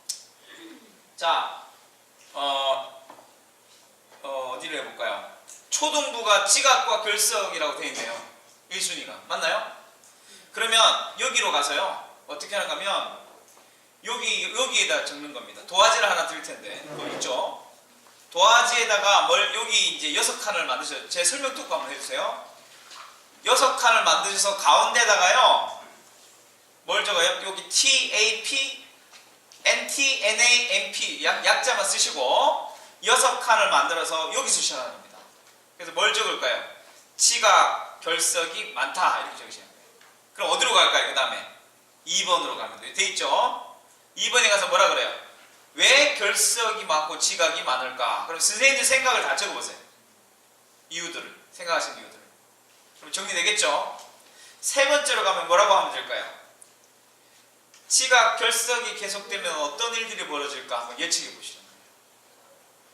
자 어디를 해볼까요? 초등부가 지각과 결석이라고 되어 있네요. 1순위가 맞나요? 그러면 여기로 가서요 어떻게 하는가면 여기에다 적는 겁니다. 도화지를 하나 드릴 텐데 그거 있죠? 도화지에다가 여기 이제 6칸을 만드셔서 제 설명 듣고 한번 해주세요. 6칸을 만드셔서 가운데다가요 뭘 적어요? 여기 TAP, NT, NA, NP 약자만 쓰시고 6칸을 만들어서 여기서 시작하는 겁니다. 그래서 뭘 적을까요? 지각, 결석이 많다 이렇게 적으시면 돼요. 그럼 어디로 갈까요? 그 다음에 2번으로 가면 돼요. 돼 있죠? 2번에 가서 뭐라 그래요? 왜 결석이 많고 지각이 많을까? 그럼 선생님들 생각을 다 적어보세요. 이유들을, 생각하신 이유들을. 그럼 정리되겠죠? 세 번째로 가면 뭐라고 하면 될까요? 지각, 결석이 계속되면 어떤 일들이 벌어질까 한번 예측해 보시는 거예요.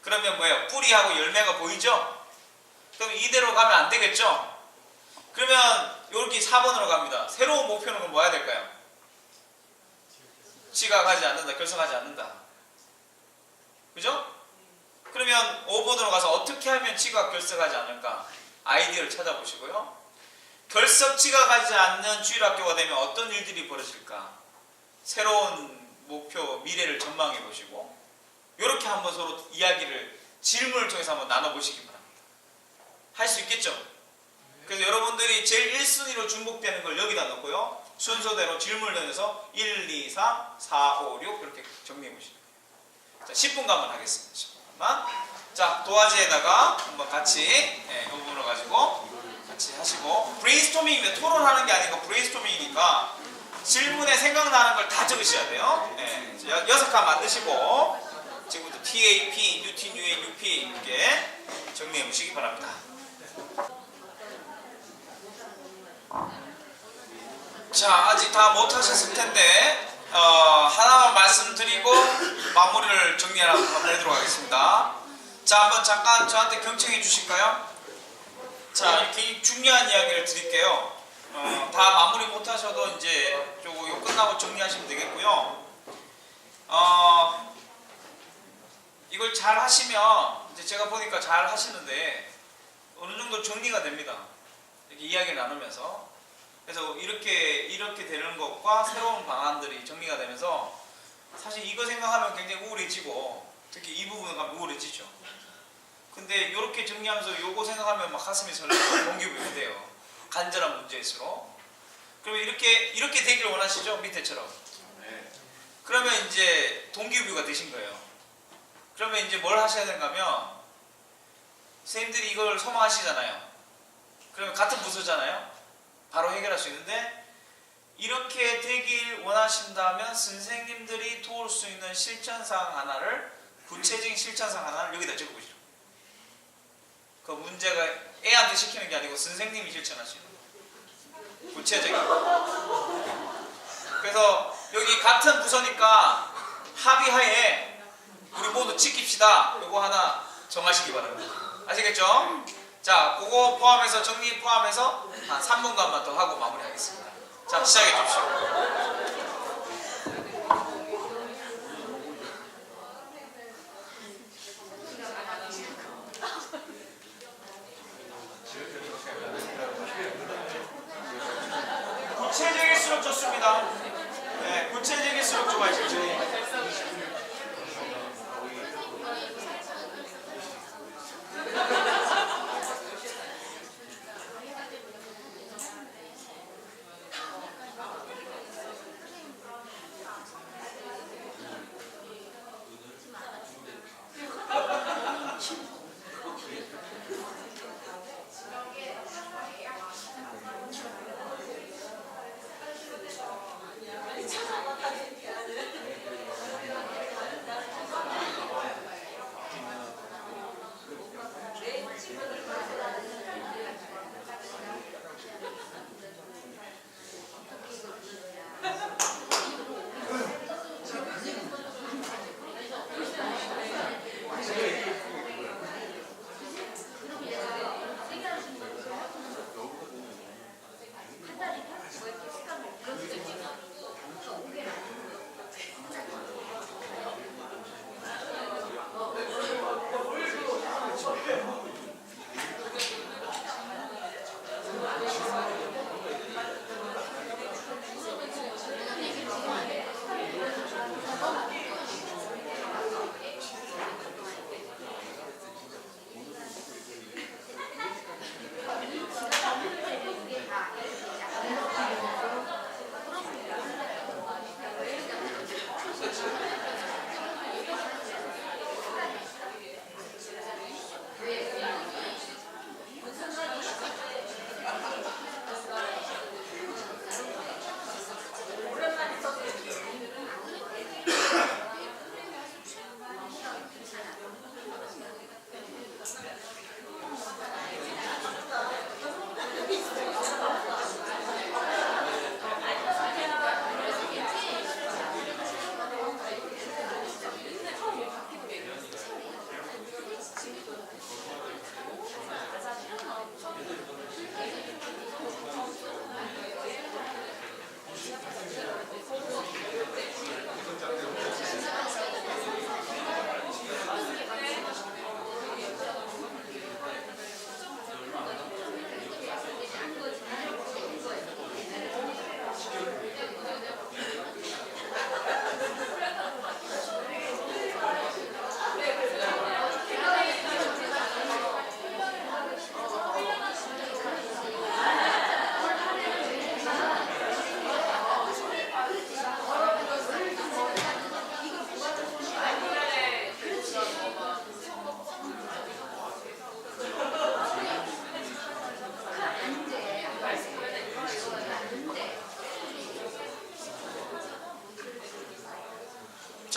그러면 뭐예요? 뿌리하고 열매가 보이죠? 그럼 이대로 가면 안 되겠죠? 그러면 여기 4번으로 갑니다. 새로운 목표는 뭐 해야 될까요? 지각하지 않는다, 결석하지 않는다. 그죠? 그러면 5번으로 가서 어떻게 하면 지각, 결석하지 않을까? 아이디어를 찾아보시고요. 결석, 지각하지 않는 주일학교가 되면 어떤 일들이 벌어질까? 새로운 목표, 미래를 전망해 보시고 이렇게 한번 서로 이야기를 질문을 통해서 한번 나눠보시기 바랍니다. 할 수 있겠죠? 그래서 여러분들이 제일 1순위로 중복되는 걸 여기다 넣고요. 순서대로 질문을 넣어서 1, 2, 3, 4, 5, 6 이렇게 정리해 보시는 거예요. 자, 10분간만 하겠습니다. 10분간만. 자, 도화지에다가 한번 같이 이 부분을 가지고 같이 하시고, 브레인스토밍이면 토론하는 게 아니고 브레인스토밍이니까 질문에 생각나는 걸 다 적으셔야 돼요. 6칸 만드시고 지금부터 TAP, UT, UA, UP 이렇게 정리해 보시기 바랍니다. 자, 아직 다 못하셨을 텐데 하나만 말씀드리고 마무리를 정리하도록 한번 해도록 하겠습니다. 자, 한번 잠깐 저한테 경청해 주실까요? 자, 이렇게 중요한 이야기를 드릴게요. 다 마무리 못하셔도 이제 이거 끝나고 정리하시면 되겠고요. 이걸 잘 하시면 이제 제가 보니까 잘 하시는데 어느 정도 정리가 됩니다. 이렇게 이야기를 나누면서. 그래서 이렇게 되는 것과 새로운 방안들이 정리가 되면서 사실 이거 생각하면 굉장히 우울해지고 특히 이 부분은 가면 우울해지죠. 근데 이렇게 정리하면서 이거 생각하면 막 가슴이 설레고 동기부여가 돼요. 간절한 문제일수록. 그러면 이렇게 되기를 원하시죠? 밑에처럼. 그러면 이제 동기부여가 되신 거예요. 그러면 이제 뭘 하셔야 되는가 하면 선생님들이 이걸 소망하시잖아요. 그러면 같은 부서잖아요. 바로 해결할 수 있는데 이렇게 되길 원하신다면 선생님들이 도울 수 있는 실천사항 하나를, 구체적인 실천사항 하나를 여기다 적어보시죠. 그 문제가 애한테 시키는 게 아니고 선생님이 실천하시는 구체적인. 그래서 여기 같은 부서니까 합의하에 우리 모두 지킵시다. 요거 하나 정하시기 바랍니다. 아시겠죠? 자, 그거 포함해서 정리 포함해서 한 3분간만 더 하고 마무리하겠습니다. 자, 시작해 주십시오.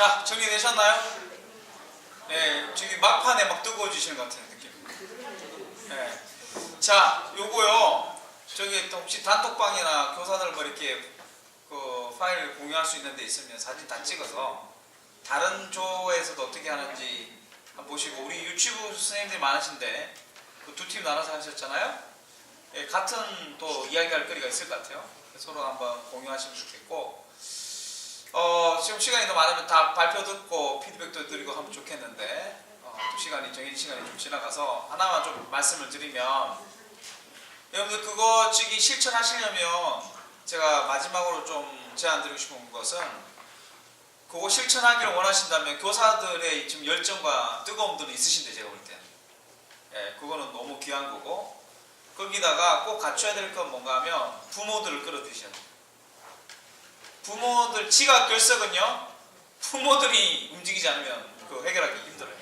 자, 정리되셨나요? 네, 지금 막판에 막 뜨거워지시는 것 같은 느낌. 네. 자, 요거요. 저기 혹시 단톡방이나 교사들 뭐 이렇게 그 파일 공유할 수 있는 데 있으면 사진 다 찍어서 다른 조에서도 어떻게 하는지 한번 보시고, 우리 유치부 선생님들이 많으신데 그 두 팀 나눠서 하셨잖아요. 예, 같은 또 이야기할 거리가 있을 것 같아요. 서로 한번 공유하시면 좋겠고, 지금 시간이 더 많으면 다 발표 듣고 피드백도 드리고 하면 좋겠는데, 또 시간이 정해진 시간이 좀 지나가서 하나만 좀 말씀을 드리면, 여러분들 그거 지금 실천하시려면 제가 마지막으로 좀 제안 드리고 싶은 것은, 그거 실천하기를 원하신다면 교사들의 지금 열정과 뜨거움들은 있으신데, 제가 볼 때 예, 그거는 너무 귀한 거고, 거기다가 꼭 갖춰야 될 건 뭔가 하면 부모들을 끌어들이셔야 돼요. 부모들 지각 결석은요, 부모들이 움직이지 않으면 그 해결하기 힘들어요.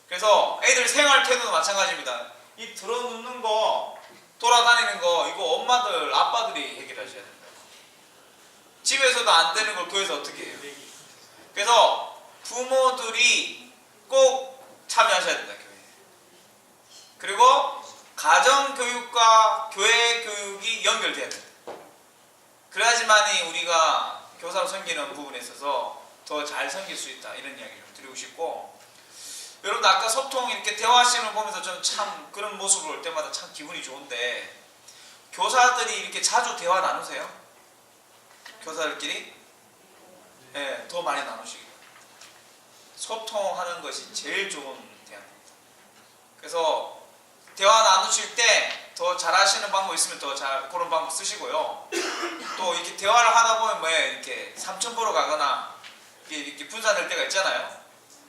그래서 애들 생활 태도도 마찬가지입니다. 이 들어눕는 거, 돌아다니는 거, 이거 엄마들, 아빠들이 해결하셔야 됩니다. 집에서도 안 되는 걸 교회에서 어떻게 해요? 그래서 부모들이 꼭 참여하셔야 된다, 교회에. 그리고 가정교육과 교회 교육이 연결돼야 된다. 그래야지만이 우리가 교사로 섬기는 부분에 있어서 더 잘 섬길 수 있다, 이런 이야기를 드리고 싶고, 여러분들 아까 소통 이렇게 대화하시는 거 보면서 저는 참 그런 모습을 볼 때마다 참 기분이 좋은데, 교사들이 이렇게 자주 대화 나누세요? 교사들끼리? 네, 더 많이 나누시기 바랍니다. 소통하는 것이 제일 좋은 대화입니다. 그래서 대화 나누실 때 더 잘하시는 방법 있으면 더 잘 그런 방법 쓰시고요. 또 이렇게 대화를 하다 보면 뭐 이렇게 삼천 보러 가거나 이렇게 분산될 때가 있잖아요.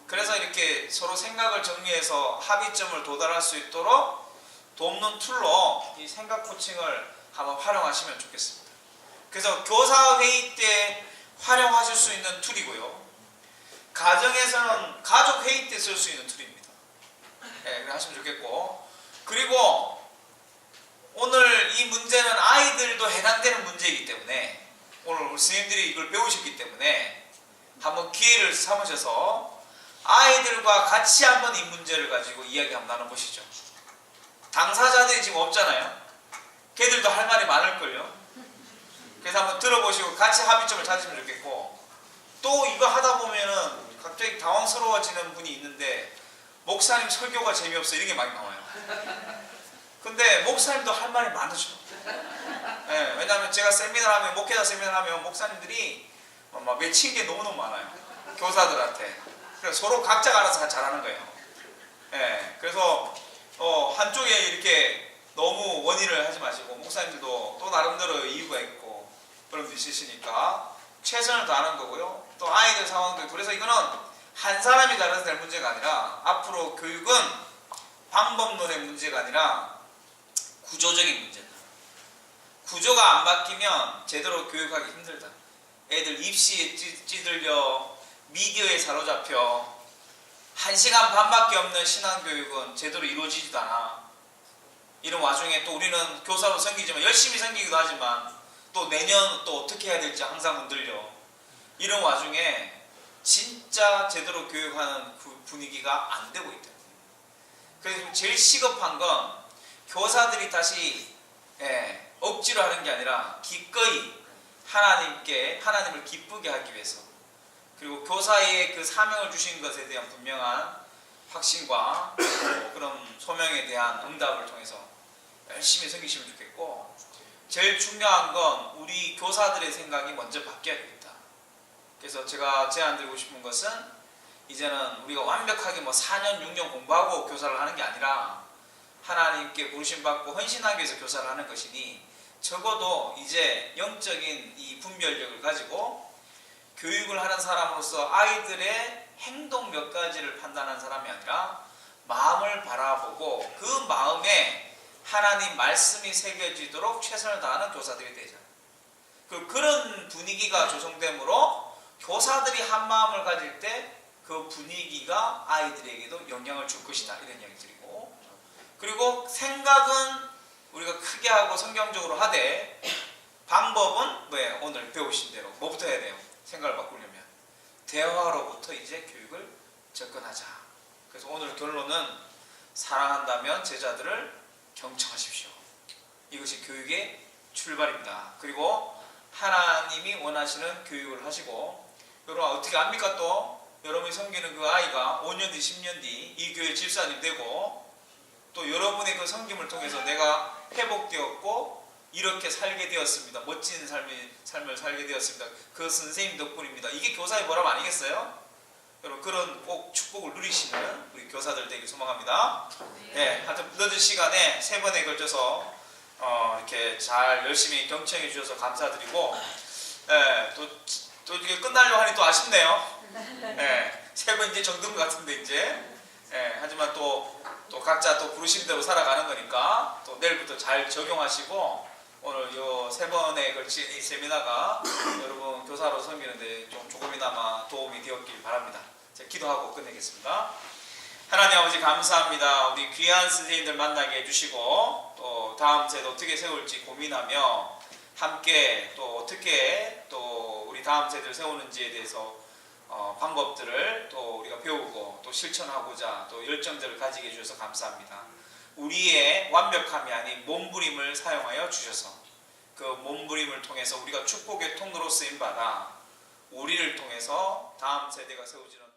그래서 이렇게 서로 생각을 정리해서 합의점을 도달할 수 있도록 돕는 툴로 이 생각 코칭을 한번 활용하시면 좋겠습니다. 그래서 교사 회의 때 활용하실 수 있는 툴이고요. 가정에서는 가족 회의 때 쓸 수 있는 툴입니다. 네, 그래 하시면 좋겠고, 그리고 오늘 이 문제는 아이들도 해당되는 문제이기 때문에, 오늘 우리 선생님들이 이걸 배우셨기 때문에 한번 기회를 삼으셔서 아이들과 같이 한번 이 문제를 가지고 이야기 한번 나눠보시죠. 당사자들이 지금 없잖아요. 걔들도 할 말이 많을걸요. 그래서 한번 들어보시고 같이 합의점을 찾으면 좋겠고, 또 이거 하다 보면은 갑자기 당황스러워지는 분이 있는데, 목사님 설교가 재미없어, 이런 게 많이 나와요. 근데 목사님도 할 말이 많으셔. 네, 왜냐하면 제가 세미나를 하면, 목회자 세미나를 하면 목사님들이 막 외친 게 너무너무 많아요, 교사들한테. 그래서 서로 각자가 알아서 잘하는 거예요. 네, 그래서 한쪽에 이렇게 너무 원인을 하지 마시고, 목사님들도 또 나름대로 이유가 있고 그런 게 있으시니까 최선을 다하는 거고요. 또 아이들 상황도 있고, 그래서 이거는 한 사람이 잘해서 될 문제가 아니라, 앞으로 교육은 방법론의 문제가 아니라 구조적인 문제다. 구조가 안 바뀌면 제대로 교육하기 힘들다. 애들 입시에 찌들려 미디어에 사로잡혀 1시간 반밖에 없는 신앙교육은 제대로 이루어지지도 않아. 이런 와중에 또 우리는 교사로 섬기지만, 열심히 섬기기도 하지만 또 내년 또 어떻게 해야 될지 항상 흔들려. 이런 와중에 진짜 제대로 교육하는 그 분위기가 안 되고 있다. 그래서 제일 시급한 건 교사들이 다시 억지로 하는 게 아니라 기꺼이 하나님을 기쁘게 하기 위해서, 그리고 교사의 그 사명을 주신 것에 대한 분명한 확신과 그런 소명에 대한 응답을 통해서 열심히 섬기시면 좋겠고, 제일 중요한 건 우리 교사들의 생각이 먼저 바뀌어야 되겠다. 그래서 제가 제안드리고 싶은 것은, 이제는 우리가 완벽하게 4년, 6년 공부하고 교사를 하는 게 아니라 하나님께 부르심받고 헌신하기 위해서 교사를 하는 것이니, 적어도 이제 영적인 이 분별력을 가지고 교육을 하는 사람으로서 아이들의 행동 몇 가지를 판단하는 사람이 아니라 마음을 바라보고 그 마음에 하나님 말씀이 새겨지도록 최선을 다하는 교사들이 되잖아요. 그런 분위기가 조성되므로 교사들이 한 마음을 가질 때 그 분위기가 아이들에게도 영향을 줄 것이다, 이런 이야기 드리고, 그리고 생각은 우리가 크게 하고 성경적으로 하되, 방법은 오늘 배우신 대로 뭐부터 해야 돼요? 생각을 바꾸려면 대화로부터 이제 교육을 접근하자. 그래서 오늘 결론은 사랑한다면 제자들을 경청하십시오. 이것이 교육의 출발입니다. 그리고 하나님이 원하시는 교육을 하시고, 여러분 어떻게 압니까? 또 여러분이 섬기는 그 아이가 5년 뒤 10년 뒤 이 교회 집사님 되고, 또 여러분의 그 섬김을 통해서 내가 회복되었고 이렇게 살게 되었습니다. 멋진 삶을 살게 되었습니다. 그 선생님 덕분입니다. 이게 교사의 보람 아니겠어요? 여러분 그런 꼭 축복을 누리시는 우리 교사들 되길 소망합니다. 네, 하여튼 늦은 시간에 3번에 걸쳐서 이렇게 잘 열심히 경청해 주셔서 감사드리고, 또 이게 끝나려고 하니 또 아쉽네요. 네, 3번 이제 정든 것 같은데 이제. 하지만 또 각자 또 부르신 대로 살아가는 거니까 또 내일부터 잘 적용하시고, 오늘 요 3번에 걸친 이 세미나가 여러분 교사로 섬기는데 좀 조금이나마 도움이 되었길 바랍니다. 제가 기도하고 끝내겠습니다. 하나님 아버지 감사합니다. 우리 귀한 선생님들 만나게 해주시고, 또 다음 세대 어떻게 세울지 고민하며 함께 또 어떻게 또 우리 다음 세대를 세우는지에 대해서 방법들을 또 우리가 배우고 또 실천하고자 또 열정들을 가지게 해주셔서 감사합니다. 우리의 완벽함이 아닌 몸부림을 사용하여 주셔서 그 몸부림을 통해서 우리가 축복의 통로로 쓰임받아 우리를 통해서 다음 세대가 세워지는